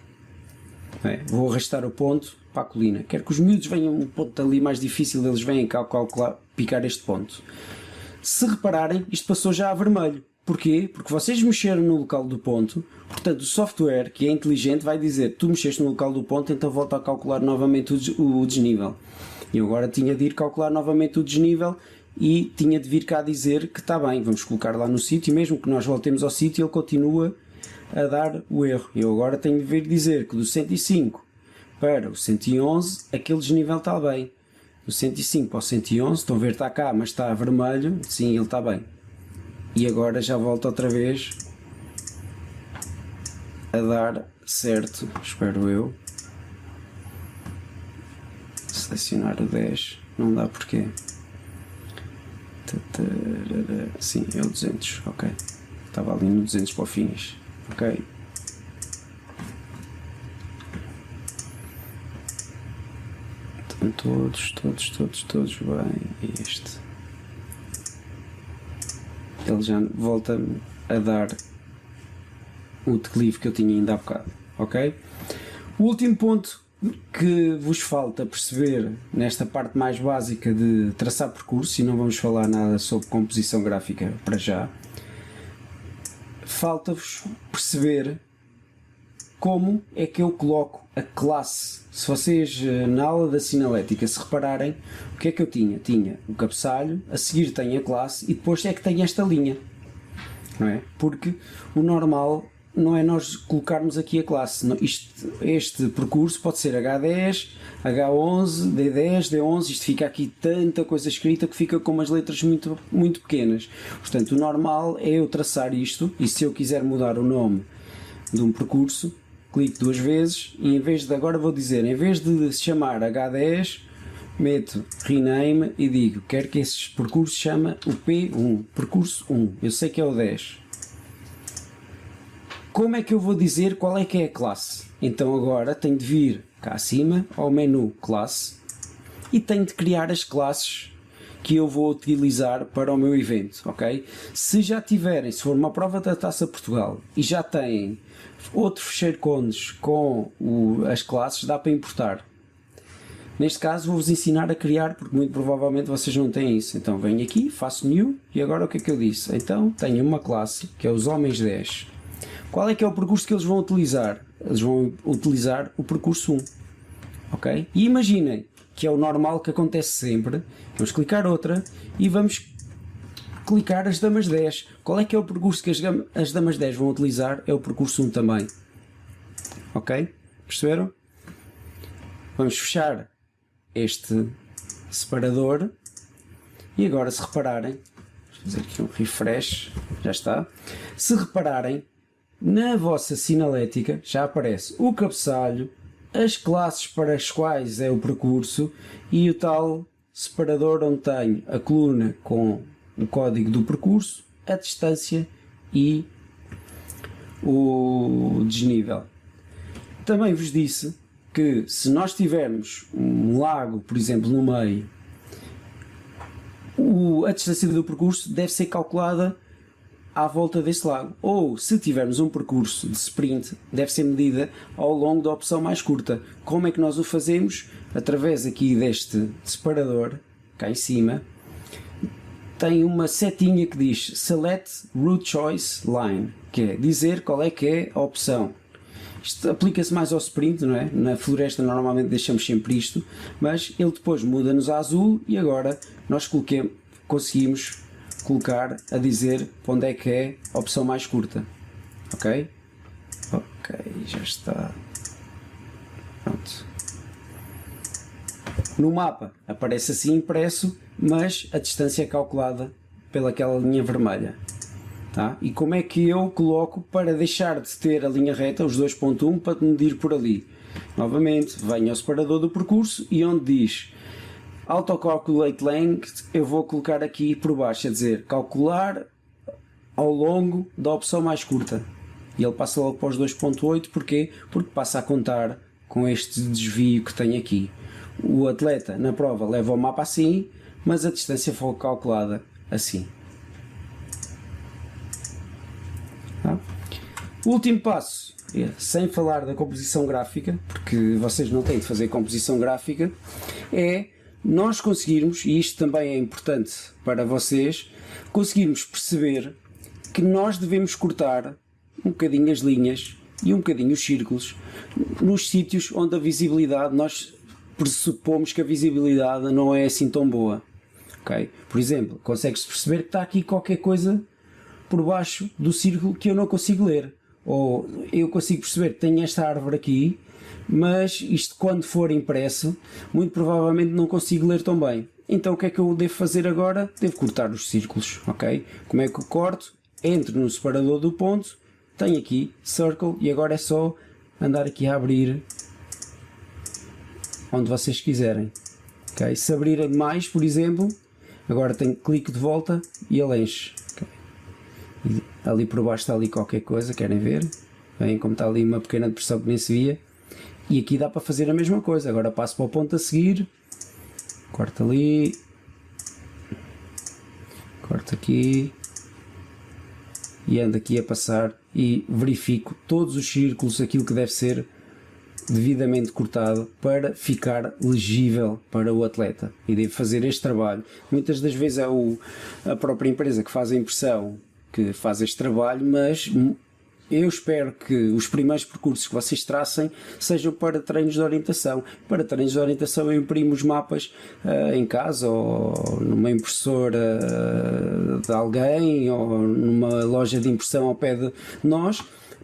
Vou arrastar o ponto para a colina. Quero que os miúdos venham um ponto ali mais difícil, eles venham cá calcular, picar este ponto. Se repararem, isto passou já a vermelho. Porquê? Porque vocês mexeram no local do ponto, portanto o software, que é inteligente, vai dizer, tu mexeste no local do ponto, então volta a calcular novamente o desnível. E eu agora tinha de ir calcular novamente o desnível e tinha de vir cá dizer que está bem, vamos colocar lá no sítio, e mesmo que nós voltemos ao sítio, ele continua a dar o erro. Eu agora tenho de vir dizer que do 105 para o 111 aquele desnível está bem. Do 105 para o 111, estão a ver, está cá, mas está vermelho, sim, ele está bem. E agora já volto outra vez a dar certo, espero eu. Selecionar o 10, não dá porquê. Sim, é o 200, ok. Estava ali no 200 para o finish. Ok. Estão todos bem. Este. Ele já volta a dar o declive que eu tinha ainda há bocado. Ok? O último ponto que vos falta perceber nesta parte mais básica de traçar percurso, e não vamos falar nada sobre composição gráfica para já, falta-vos perceber como é que eu coloco a classe. Se vocês na aula da sinalética se repararem, o que é que eu tinha? Tinha o cabeçalho, a seguir tenho a classe e depois é que tenho esta linha, não é? Porque o normal não é nós colocarmos aqui a classe. Este percurso pode ser H10, H11, D10, D11, isto fica aqui tanta coisa escrita que fica com umas letras muito, muito pequenas. Portanto, o normal é eu traçar isto, e se eu quiser mudar o nome de um percurso, clico duas vezes e em vez de, agora vou dizer, em vez de se chamar H10, meto rename e digo, quero que esse percurso se chama o P1, percurso 1, eu sei que é o 10. Como é que eu vou dizer qual é que é a classe? Então agora tenho de vir cá acima ao menu classe e tenho de criar as classes que eu vou utilizar para o meu evento, ok? Se já tiverem, se for uma prova da Taça Portugal e já têm outro fecheiro condes com as classes, dá para importar. Neste caso vou-vos ensinar a criar, porque muito provavelmente vocês não têm isso. Então venho aqui, faço new e agora o que é que eu disse? Então tenho uma classe que é os homens 10. Qual é que é o percurso que eles vão utilizar? Eles vão utilizar o percurso 1, ok? E imaginem que é o normal que acontece sempre. Vamos clicar outra e vamos clicar as damas 10. Qual é que é o percurso que as damas 10 vão utilizar? É o percurso 1 também, ok? Perceberam? Vamos fechar este separador e agora, se repararem, vou fazer aqui um refresh, já está. Se repararem, na vossa sinalética já aparece o cabeçalho, as classes para as quais é o percurso e o tal separador onde tenho a coluna com o código do percurso, a distância e o desnível. Também vos disse que se nós tivermos um lago, por exemplo, no meio, a distância do percurso deve ser calculada à volta desse lago. Ou, se tivermos um percurso de sprint, deve ser medida ao longo da opção mais curta. Como é que nós o fazemos? Através aqui deste separador, cá em cima, tem uma setinha que diz Select Route Choice Line, que é dizer qual é que é a opção. Isto aplica-se mais ao sprint, não é? Na floresta normalmente deixamos sempre isto, mas ele depois muda-nos a azul e agora nós conseguimos colocar a dizer onde é que é a opção mais curta, ok? Ok, já está. Pronto. No mapa aparece assim impresso, mas a distância é calculada pelaquela linha vermelha. Tá? E como é que eu coloco para deixar de ter a linha reta, os 2.1, para medir por ali? Novamente, venho ao separador do percurso e onde diz Auto Calculate Length, eu vou colocar aqui por baixo, a dizer calcular ao longo da opção mais curta. E ele passa logo para os 2.8, porquê? Porque passa a contar com este desvio que tem aqui. O atleta na prova leva o mapa assim, mas a distância foi calculada assim. Tá? O último passo, sem falar da composição gráfica, porque vocês não têm de fazer composição gráfica, é nós conseguirmos, e isto também é importante para vocês, conseguirmos perceber que nós devemos cortar um bocadinho as linhas e um bocadinho os círculos nos sítios onde a visibilidade, nós pressupomos que a visibilidade não é assim tão boa. Okay? Por exemplo, consegue-se perceber que está aqui qualquer coisa por baixo do círculo que eu não consigo ler. Ou eu consigo perceber que tem esta árvore aqui, mas isto quando for impresso, muito provavelmente não consigo ler tão bem. Então o que é que eu devo fazer agora? Devo cortar os círculos, ok? Como é que eu corto? Entro no separador do ponto, tenho aqui Circle e agora é só andar aqui a abrir onde vocês quiserem. Okay? Se abrir mais, por exemplo, agora tenho clique de volta e ele enche. Okay? E ali por baixo está ali qualquer coisa, querem ver? Bem, como está ali uma pequena depressão que nem se via. E aqui dá para fazer a mesma coisa. Agora passo para o ponto a seguir, corto ali, corto aqui e ando aqui a passar e verifico todos os círculos, aquilo que deve ser devidamente cortado para ficar legível para o atleta e deve fazer este trabalho. Muitas das vezes é a própria empresa que faz a impressão que faz este trabalho, mas eu espero que os primeiros percursos que vocês tracem sejam para treinos de orientação. Para treinos de orientação eu imprimo os mapas em casa ou numa impressora de alguém ou numa loja de impressão ao pé de nós.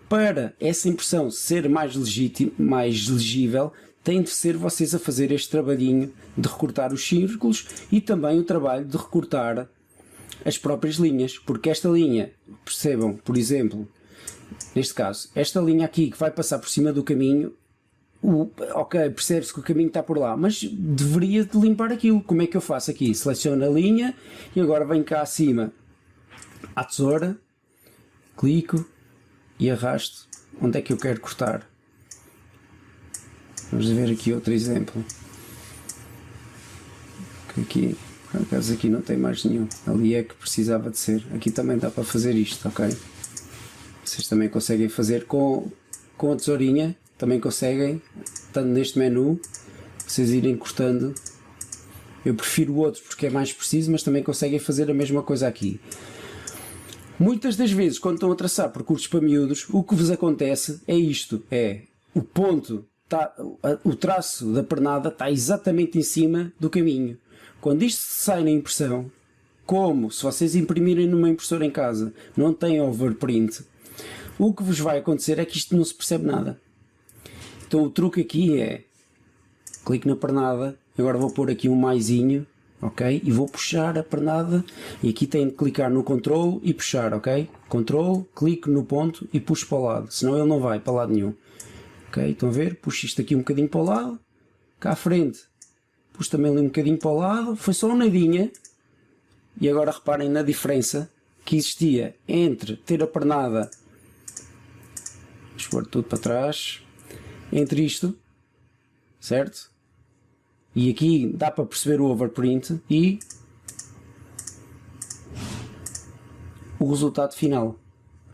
Para essa impressão ser mais legível, tem de ser vocês a fazer este trabalhinho de recortar os círculos e também o trabalho de recortar as próprias linhas, porque esta linha, percebam, por exemplo, neste caso, esta linha aqui que vai passar por cima do caminho, ok, percebe-se que o caminho está por lá, mas deveria de limpar aquilo. Como é que eu faço aqui? Seleciono a linha e agora venho cá acima à tesoura, clico e arrasto onde é que eu quero cortar. Vamos ver aqui outro exemplo. Aqui, por acaso aqui não tem mais nenhum. Ali é que precisava de ser. Aqui também dá para fazer isto, ok? Vocês também conseguem fazer com a tesourinha. Também conseguem, estando neste menu, vocês irem cortando. Eu prefiro o outro porque é mais preciso, mas também conseguem fazer a mesma coisa aqui. Muitas das vezes, quando estão a traçar percursos para miúdos, o que vos acontece é isto, é o ponto, o traço da pernada está exatamente em cima do caminho. Quando isto sai na impressão, como se vocês imprimirem numa impressora em casa, não tem overprint, o que vos vai acontecer é que isto não se percebe nada. Então o truque aqui é, clico na pernada, agora vou pôr aqui um maisinho, ok? E vou puxar a pernada e aqui tenho de clicar no control e puxar, ok? Control, clico no ponto e puxo para o lado, senão ele não vai para lado nenhum. Ok, estão a ver? Puxo isto aqui um bocadinho para o lado, cá à frente, puxo também ali um bocadinho para o lado, foi só uma nadinha. E agora reparem na diferença que existia entre ter a pernada, deixa eu pôr tudo para trás, entre isto, certo? E aqui dá para perceber o overprint e o resultado final,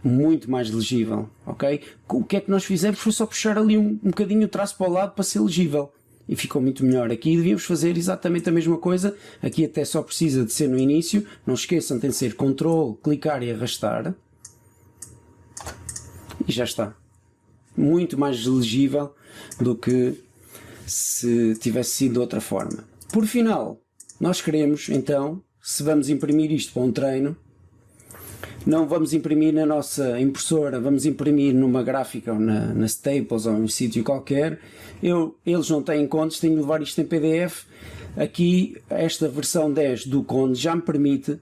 muito mais legível, ok? O que é que nós fizemos foi só puxar ali um bocadinho o traço para o lado para ser legível e ficou muito melhor. Aqui devíamos fazer exatamente a mesma coisa, aqui até só precisa de ser no início, não esqueçam, tem de ser Ctrl, clicar e arrastar e já está. Muito mais legível do que se tivesse sido de outra forma. Por final, nós queremos então, se vamos imprimir isto para um treino, não vamos imprimir na nossa impressora, vamos imprimir numa gráfica ou na Staples ou em um sítio qualquer. Eles não têm contas, tenho de levar isto em PDF. Aqui, esta versão 10 do Conde já me permite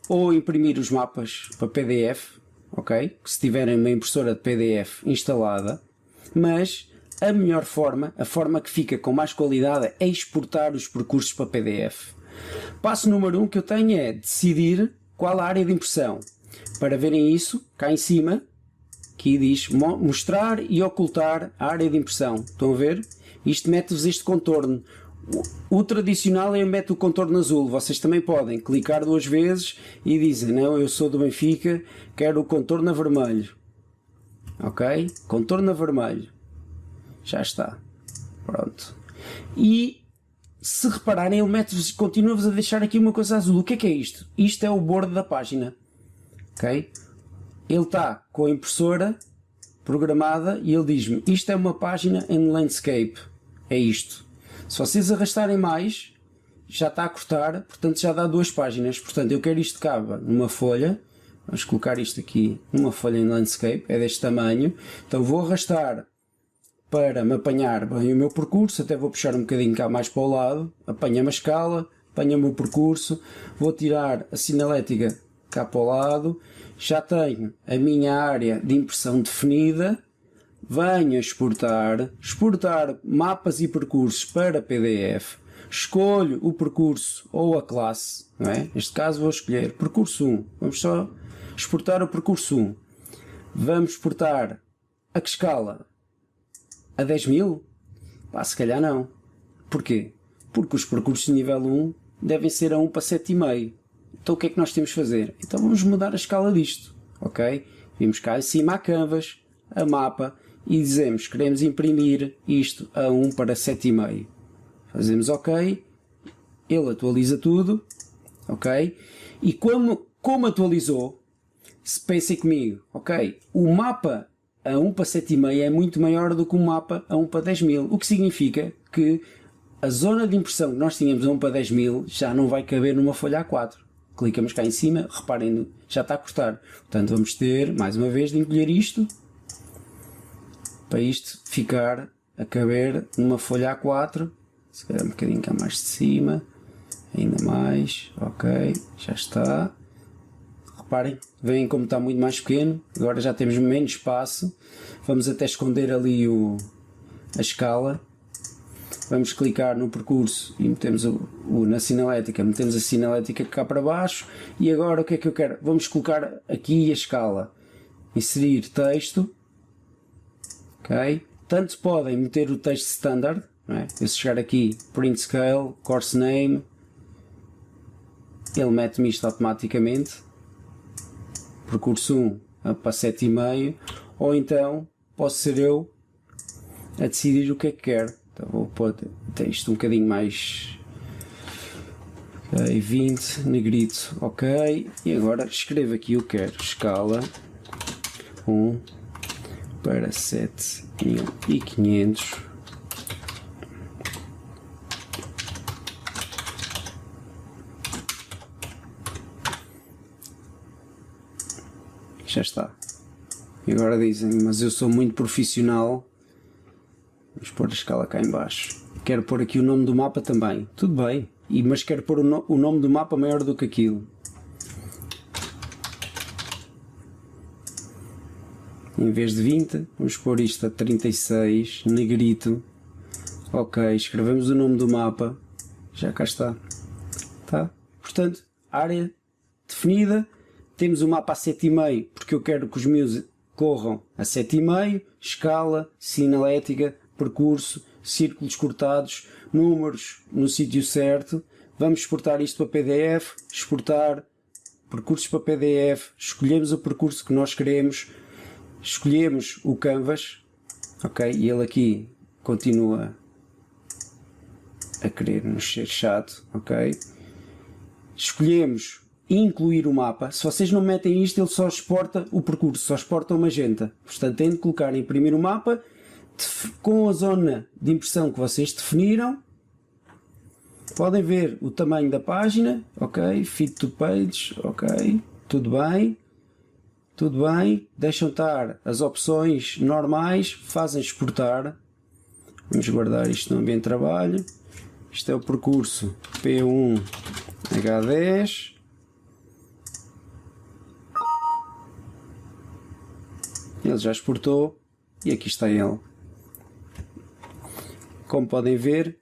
ou imprimir os mapas para PDF, ok? Se tiverem uma impressora de PDF instalada, mas a melhor forma, a forma que fica com mais qualidade é exportar os percursos para PDF. Passo número 1 que eu tenho é decidir qual a área de impressão. Para verem isso, cá em cima, aqui diz mostrar e ocultar a área de impressão. Estão a ver? Isto mete-vos este contorno. O tradicional é mete o contorno azul. Vocês também podem clicar 2 vezes e dizem, não, eu sou do Benfica, quero o contorno a vermelho. Ok? Contorno a vermelho. Já está. Pronto. E se repararem, ele continua-vos a deixar aqui uma coisa azul. O que é isto? Isto é o bordo da página. Ok? Ele está com a impressora programada e ele diz-me, isto é uma página em landscape. É isto. Se vocês arrastarem mais, já está a cortar, portanto já dá 2 páginas. Portanto, eu quero isto que caba numa folha. Vamos colocar isto aqui numa folha em landscape. É deste tamanho. Então vou arrastar para me apanhar bem o meu percurso, até vou puxar um bocadinho cá mais para o lado, apanha-me a escala, apanha o meu percurso, vou tirar a sinalética cá para o lado, já tenho a minha área de impressão definida, venho a exportar mapas e percursos para PDF, escolho o percurso ou a classe, não é? Neste caso vou escolher percurso 1, vamos só exportar o percurso 1, vamos exportar a que escala? A 10.000? Pá, se calhar não. Porquê? Porque os percursos de nível 1 devem ser a 1 para 7,5. Então o que é que nós temos de fazer? Então vamos mudar a escala disto, ok? Vimos cá em cima a canvas, a mapa, e dizemos que queremos imprimir isto a 1 para 7,5. Fazemos OK, ele atualiza tudo, OK, e como atualizou, se pensem comigo, OK, o mapa a 1 para 7,5 é muito maior do que o mapa a 1 para 10.000, o que significa que a zona de impressão que nós tínhamos a 1 para 10.000 já não vai caber numa folha A4. Clicamos cá em cima, reparem, já está a cortar. Portanto, vamos ter, mais uma vez, de encolher isto, para isto ficar a caber numa folha A4, se calhar um bocadinho cá mais de cima, ainda mais, OK, já está. Reparem, veem como está muito mais pequeno, agora já temos menos espaço, vamos até esconder ali a escala, vamos clicar no percurso e metemos na sinalética, metemos a sinalética cá para baixo e agora o que é que eu quero? Vamos colocar aqui a escala, inserir texto, OK, tanto podem meter o texto standard, não é? Eu se chegar aqui, print scale, course name, ele mete-me isto automaticamente, percurso 1 para 7,5, ou então posso ser eu a decidir o que é que quero. Então vou pôr até isto um bocadinho mais, OK, 20, negrito, OK, e agora escrevo aqui o que quero, escala 1 para 7.500, já está. E agora dizem, mas eu sou muito profissional, vamos pôr a escala cá em baixo, quero pôr aqui o nome do mapa também, tudo bem, mas quero pôr o nome do mapa maior do que aquilo. Em vez de 20, vamos pôr isto a 36, negrito, OK, escrevemos o nome do mapa, já cá está, tá? Portanto, área definida, temos o mapa a 7,5 porque eu quero que os meus corram a 7,5, escala, sinalética, percurso, círculos cortados, números no sítio certo, vamos exportar isto para PDF, exportar percursos para PDF, escolhemos o percurso que nós queremos, escolhemos o canvas, OK, e ele aqui continua a querer nos ser chato, OK, escolhemos incluir o mapa, se vocês não metem isto ele só exporta o percurso, só exporta o magenta, portanto têm de colocar imprimir o mapa com a zona de impressão que vocês definiram, podem ver o tamanho da página, OK, fit to page, OK, tudo bem, deixam estar as opções normais, fazem exportar, vamos guardar isto no ambiente de trabalho, isto é o percurso P1 H10, ele já exportou e aqui está ele. Como podem ver,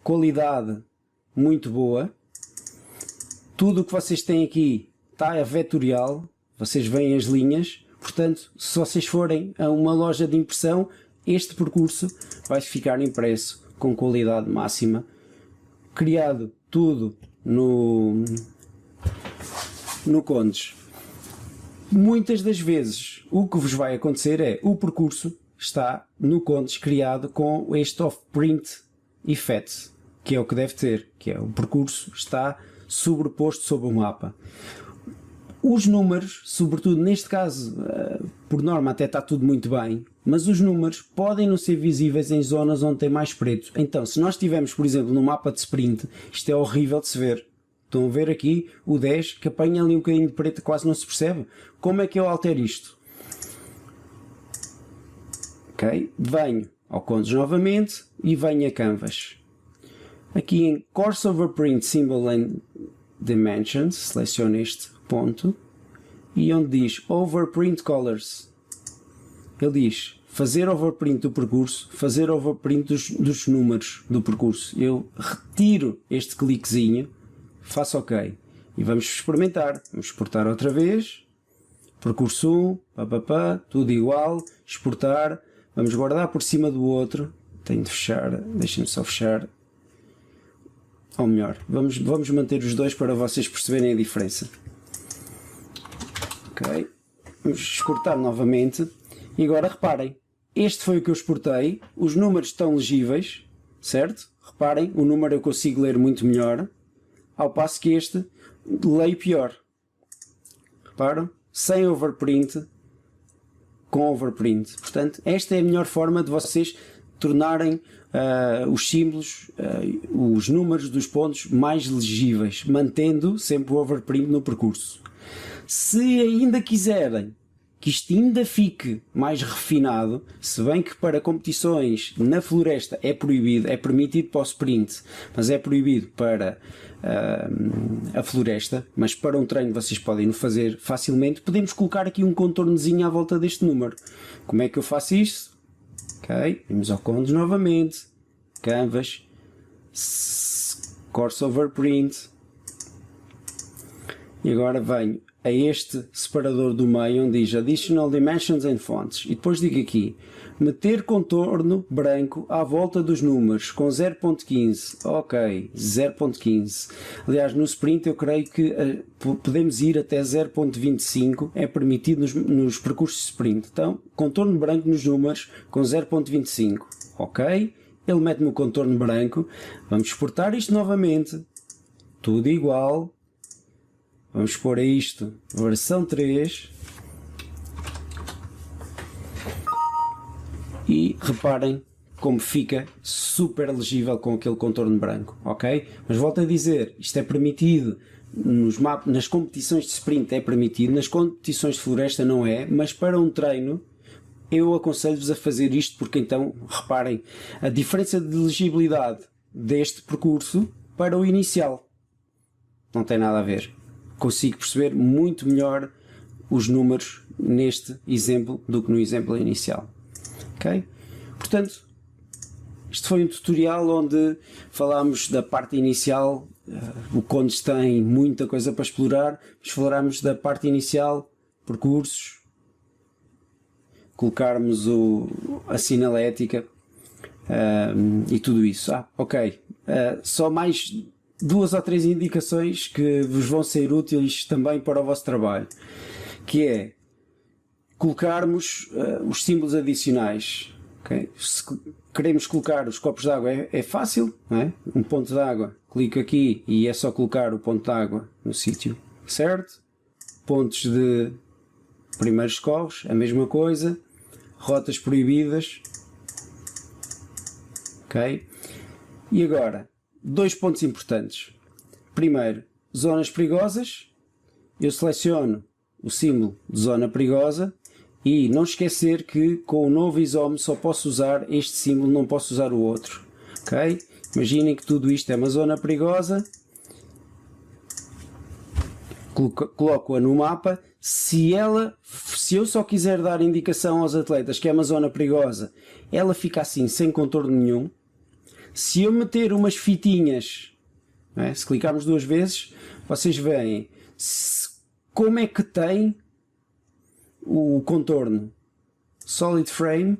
qualidade muito boa, tudo o que vocês têm aqui está a vetorial, vocês veem as linhas, portanto se vocês forem a uma loja de impressão este percurso vai ficar impresso com qualidade máxima, criado tudo no Condes. Muitas das vezes o que vos vai acontecer é o percurso está no Condes criado com este off-print effect, que é o que deve ter, que é o percurso está sobreposto sobre o mapa. Os números, sobretudo neste caso, por norma até está tudo muito bem, mas os números podem não ser visíveis em zonas onde tem mais preto. Então, se nós tivermos, por exemplo, no mapa de sprint, isto é horrível de se ver. Estão a ver aqui o 10 que apanha ali um bocadinho de preto, quase não se percebe. Como é que eu altero isto? Ok, venho ao Condes novamente e venho a Canvas. Aqui em Course Overprint Symbol and Dimensions, seleciono este ponto e onde diz Overprint Colors, ele diz fazer overprint do percurso, fazer overprint dos números do percurso. Eu retiro este cliquezinho, faço OK e vamos experimentar. Vamos exportar outra vez, percurso 1, tudo igual, exportar, vamos guardar por cima do outro, tenho de fechar, deixem-me só fechar, ou melhor, vamos manter os dois para vocês perceberem a diferença. Ok, vamos exportar novamente e agora reparem, este foi o que eu exportei, os números estão legíveis, certo? Reparem, o número eu consigo ler muito melhor, ao passo que este leio pior. Reparam? Sem overprint, com overprint. Portanto, esta é a melhor forma de vocês tornarem os símbolos, os números dos pontos mais legíveis, mantendo sempre o overprint no percurso. Se ainda quiserem que isto ainda fique mais refinado, se bem que para competições na floresta é proibido, é permitido para o sprint, mas é proibido para a floresta, mas para um treino vocês podem o fazer facilmente, podemos colocar aqui um contornozinho à volta deste número. Como é que eu faço isto? Ok, vamos ao Condos novamente, Canvas, Course Overprint, e agora venho a este separador do meio onde diz Additional Dimensions and Fonts e depois digo aqui meter contorno branco à volta dos números com 0.15, ok, 0.15. Aliás, no sprint eu creio que podemos ir até 0.25, é permitido nos percursos de sprint. Então, contorno branco nos números com 0.25, ok, ele mete-me o contorno branco, vamos exportar isto novamente, tudo igual. Vamos pôr a isto versão 3 e reparem como fica super legível com aquele contorno branco, ok? Mas volto a dizer, isto é permitido nas competições de sprint, é permitido, nas competições de floresta não é, mas para um treino eu aconselho-vos a fazer isto porque então, reparem, a diferença de legibilidade deste percurso para o inicial não tem nada a ver. Consigo perceber muito melhor os números neste exemplo do que no exemplo inicial. Ok? Portanto, este foi um tutorial onde falámos da parte inicial. O Condos tem muita coisa para explorar, mas falámos da parte inicial, percursos, colocarmos a sinalética e tudo isso. Ok. Só mais 2 ou 3 indicações que vos vão ser úteis também para o vosso trabalho, que é colocarmos os símbolos adicionais. Okay? Se queremos colocar os copos de água é fácil, não é? Um ponto de água, clico aqui e é só colocar o ponto de água no sítio certo. Pontos de primeiros corros, a mesma coisa. Rotas proibidas, ok? E agora 2 pontos importantes. Primeiro, zonas perigosas. Eu seleciono o símbolo de zona perigosa e não esquecer que com o novo isómetro só posso usar este símbolo, não posso usar o outro. Ok? Imaginem que tudo isto é uma zona perigosa. Coloco-a no mapa. Se eu só quiser dar indicação aos atletas que é uma zona perigosa, ela fica assim sem contorno nenhum. Se eu meter umas fitinhas, não é? Se clicarmos 2 vezes, vocês veem como é que tem o contorno Solid Frame.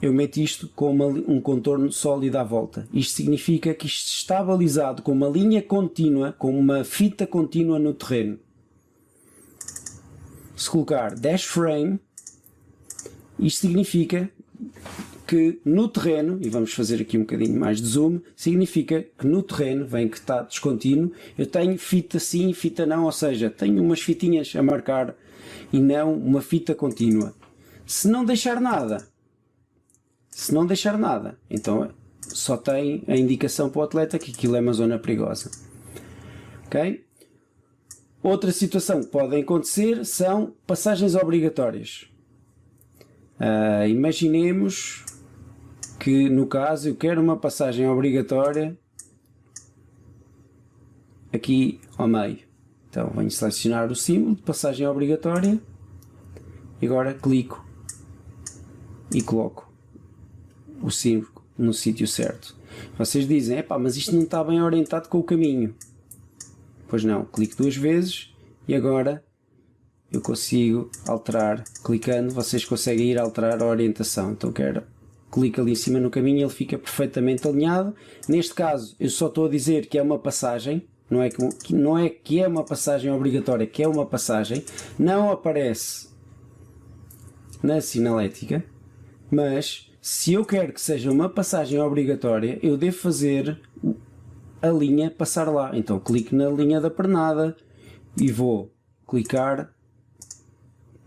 Eu meto isto com um contorno sólido à volta. Isto significa que isto está balizado com uma linha contínua, com uma fita contínua no terreno. Se colocar Dash Frame, isto significa que no terreno, e vamos fazer aqui um bocadinho mais de zoom, significa que no terreno, vem que está descontínuo, eu tenho fita sim, fita não, ou seja, tenho umas fitinhas a marcar e não uma fita contínua. Se não deixar nada, então só tem a indicação para o atleta que aquilo é uma zona perigosa. Ok? Outra situação que pode acontecer são passagens obrigatórias. Imaginemos que no caso eu quero uma passagem obrigatória aqui ao meio. Então venho selecionar o símbolo de passagem obrigatória e agora clico e coloco o símbolo no sítio certo. Vocês dizem, epá, mas isto não está bem orientado com o caminho. Pois não, clico 2 vezes e agora eu consigo alterar, clicando, vocês conseguem ir alterar a orientação. Então clico ali em cima no caminho e ele fica perfeitamente alinhado. Neste caso eu só estou a dizer que é uma passagem, não é que é uma passagem obrigatória, que é uma passagem. Não aparece na sinalética, mas se eu quero que seja uma passagem obrigatória, eu devo fazer a linha passar lá. Então clico na linha da pernada e vou clicar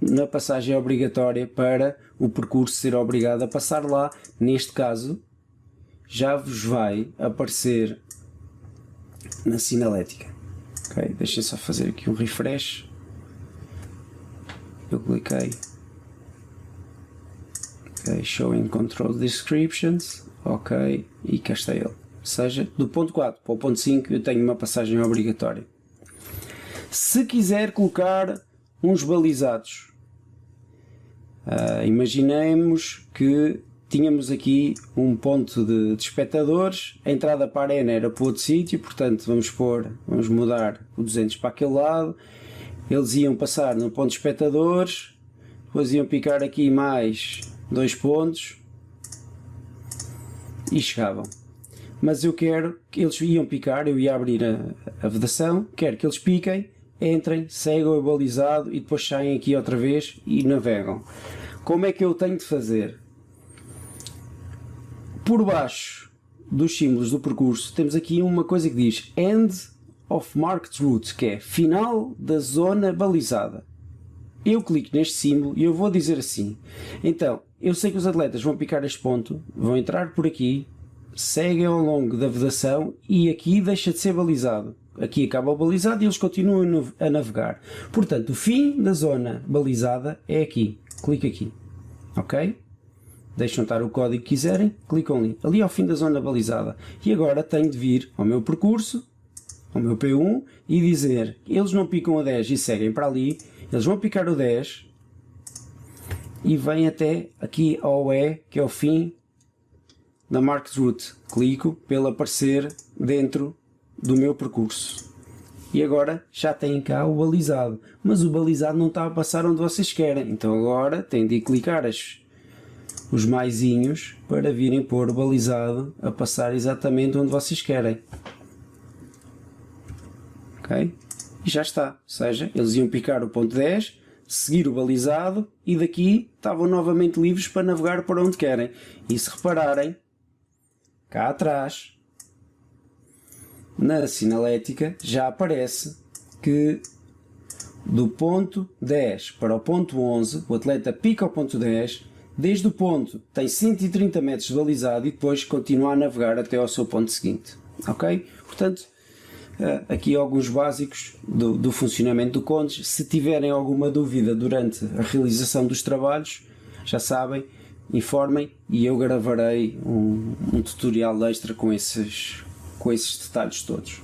na passagem obrigatória para o percurso ser obrigado a passar lá. Neste caso, já vos vai aparecer na sinalética. Ok, deixem só fazer aqui um refresh. Eu cliquei. Ok, showing control descriptions. Ok, e cá está ele. Ou seja, do ponto 4 para o ponto 5 eu tenho uma passagem obrigatória. Se quiser colocar uns balizados, imaginemos que tínhamos aqui um ponto de espectadores, a entrada para a arena era para outro sítio, portanto vamos mudar o 200 para aquele lado, eles iam passar no ponto de espectadores, depois iam picar aqui mais 2 pontos e chegavam. Mas eu quero que eles iam picar, eu ia abrir a vedação, quero que eles piquem, entrem, seguem o balizado e depois saem aqui outra vez e navegam. Como é que eu tenho de fazer? Por baixo dos símbolos do percurso temos aqui uma coisa que diz End of Marked Route, que é final da zona balizada. Eu clico neste símbolo e eu vou dizer assim. Então, eu sei que os atletas vão picar este ponto, vão entrar por aqui, seguem ao longo da vedação e aqui deixa de ser balizado. Aqui acaba o balizado e eles continuam a navegar. Portanto, o fim da zona balizada é aqui. Clique aqui. Ok? Deixam estar o código que quiserem, clicam ali. Ali ao fim da zona balizada. E agora tenho de vir ao meu percurso, ao meu P1, e dizer, eles não picam a 10 e seguem para ali, eles vão picar o 10 e vêm até aqui ao E, que é o fim da Marked Route. Clico para ele aparecer dentro do meu percurso. E agora já têm cá o balizado. Mas o balizado não está a passar onde vocês querem. Então agora têm de clicar os maisinhos para virem pôr o balizado a passar exatamente onde vocês querem. Ok? E já está. Ou seja, eles iam picar o ponto 10, seguir o balizado e daqui estavam novamente livres para navegar para onde querem. E se repararem, cá atrás, na sinalética, já aparece que do ponto 10 para o ponto 11, o atleta pica o ponto 10, desde o ponto tem 130 metros de balizado e depois continua a navegar até ao seu ponto seguinte. Ok? Portanto, aqui alguns básicos do funcionamento do Condes. Se tiverem alguma dúvida durante a realização dos trabalhos, já sabem, informem e eu gravarei um tutorial extra com esses detalhes todos.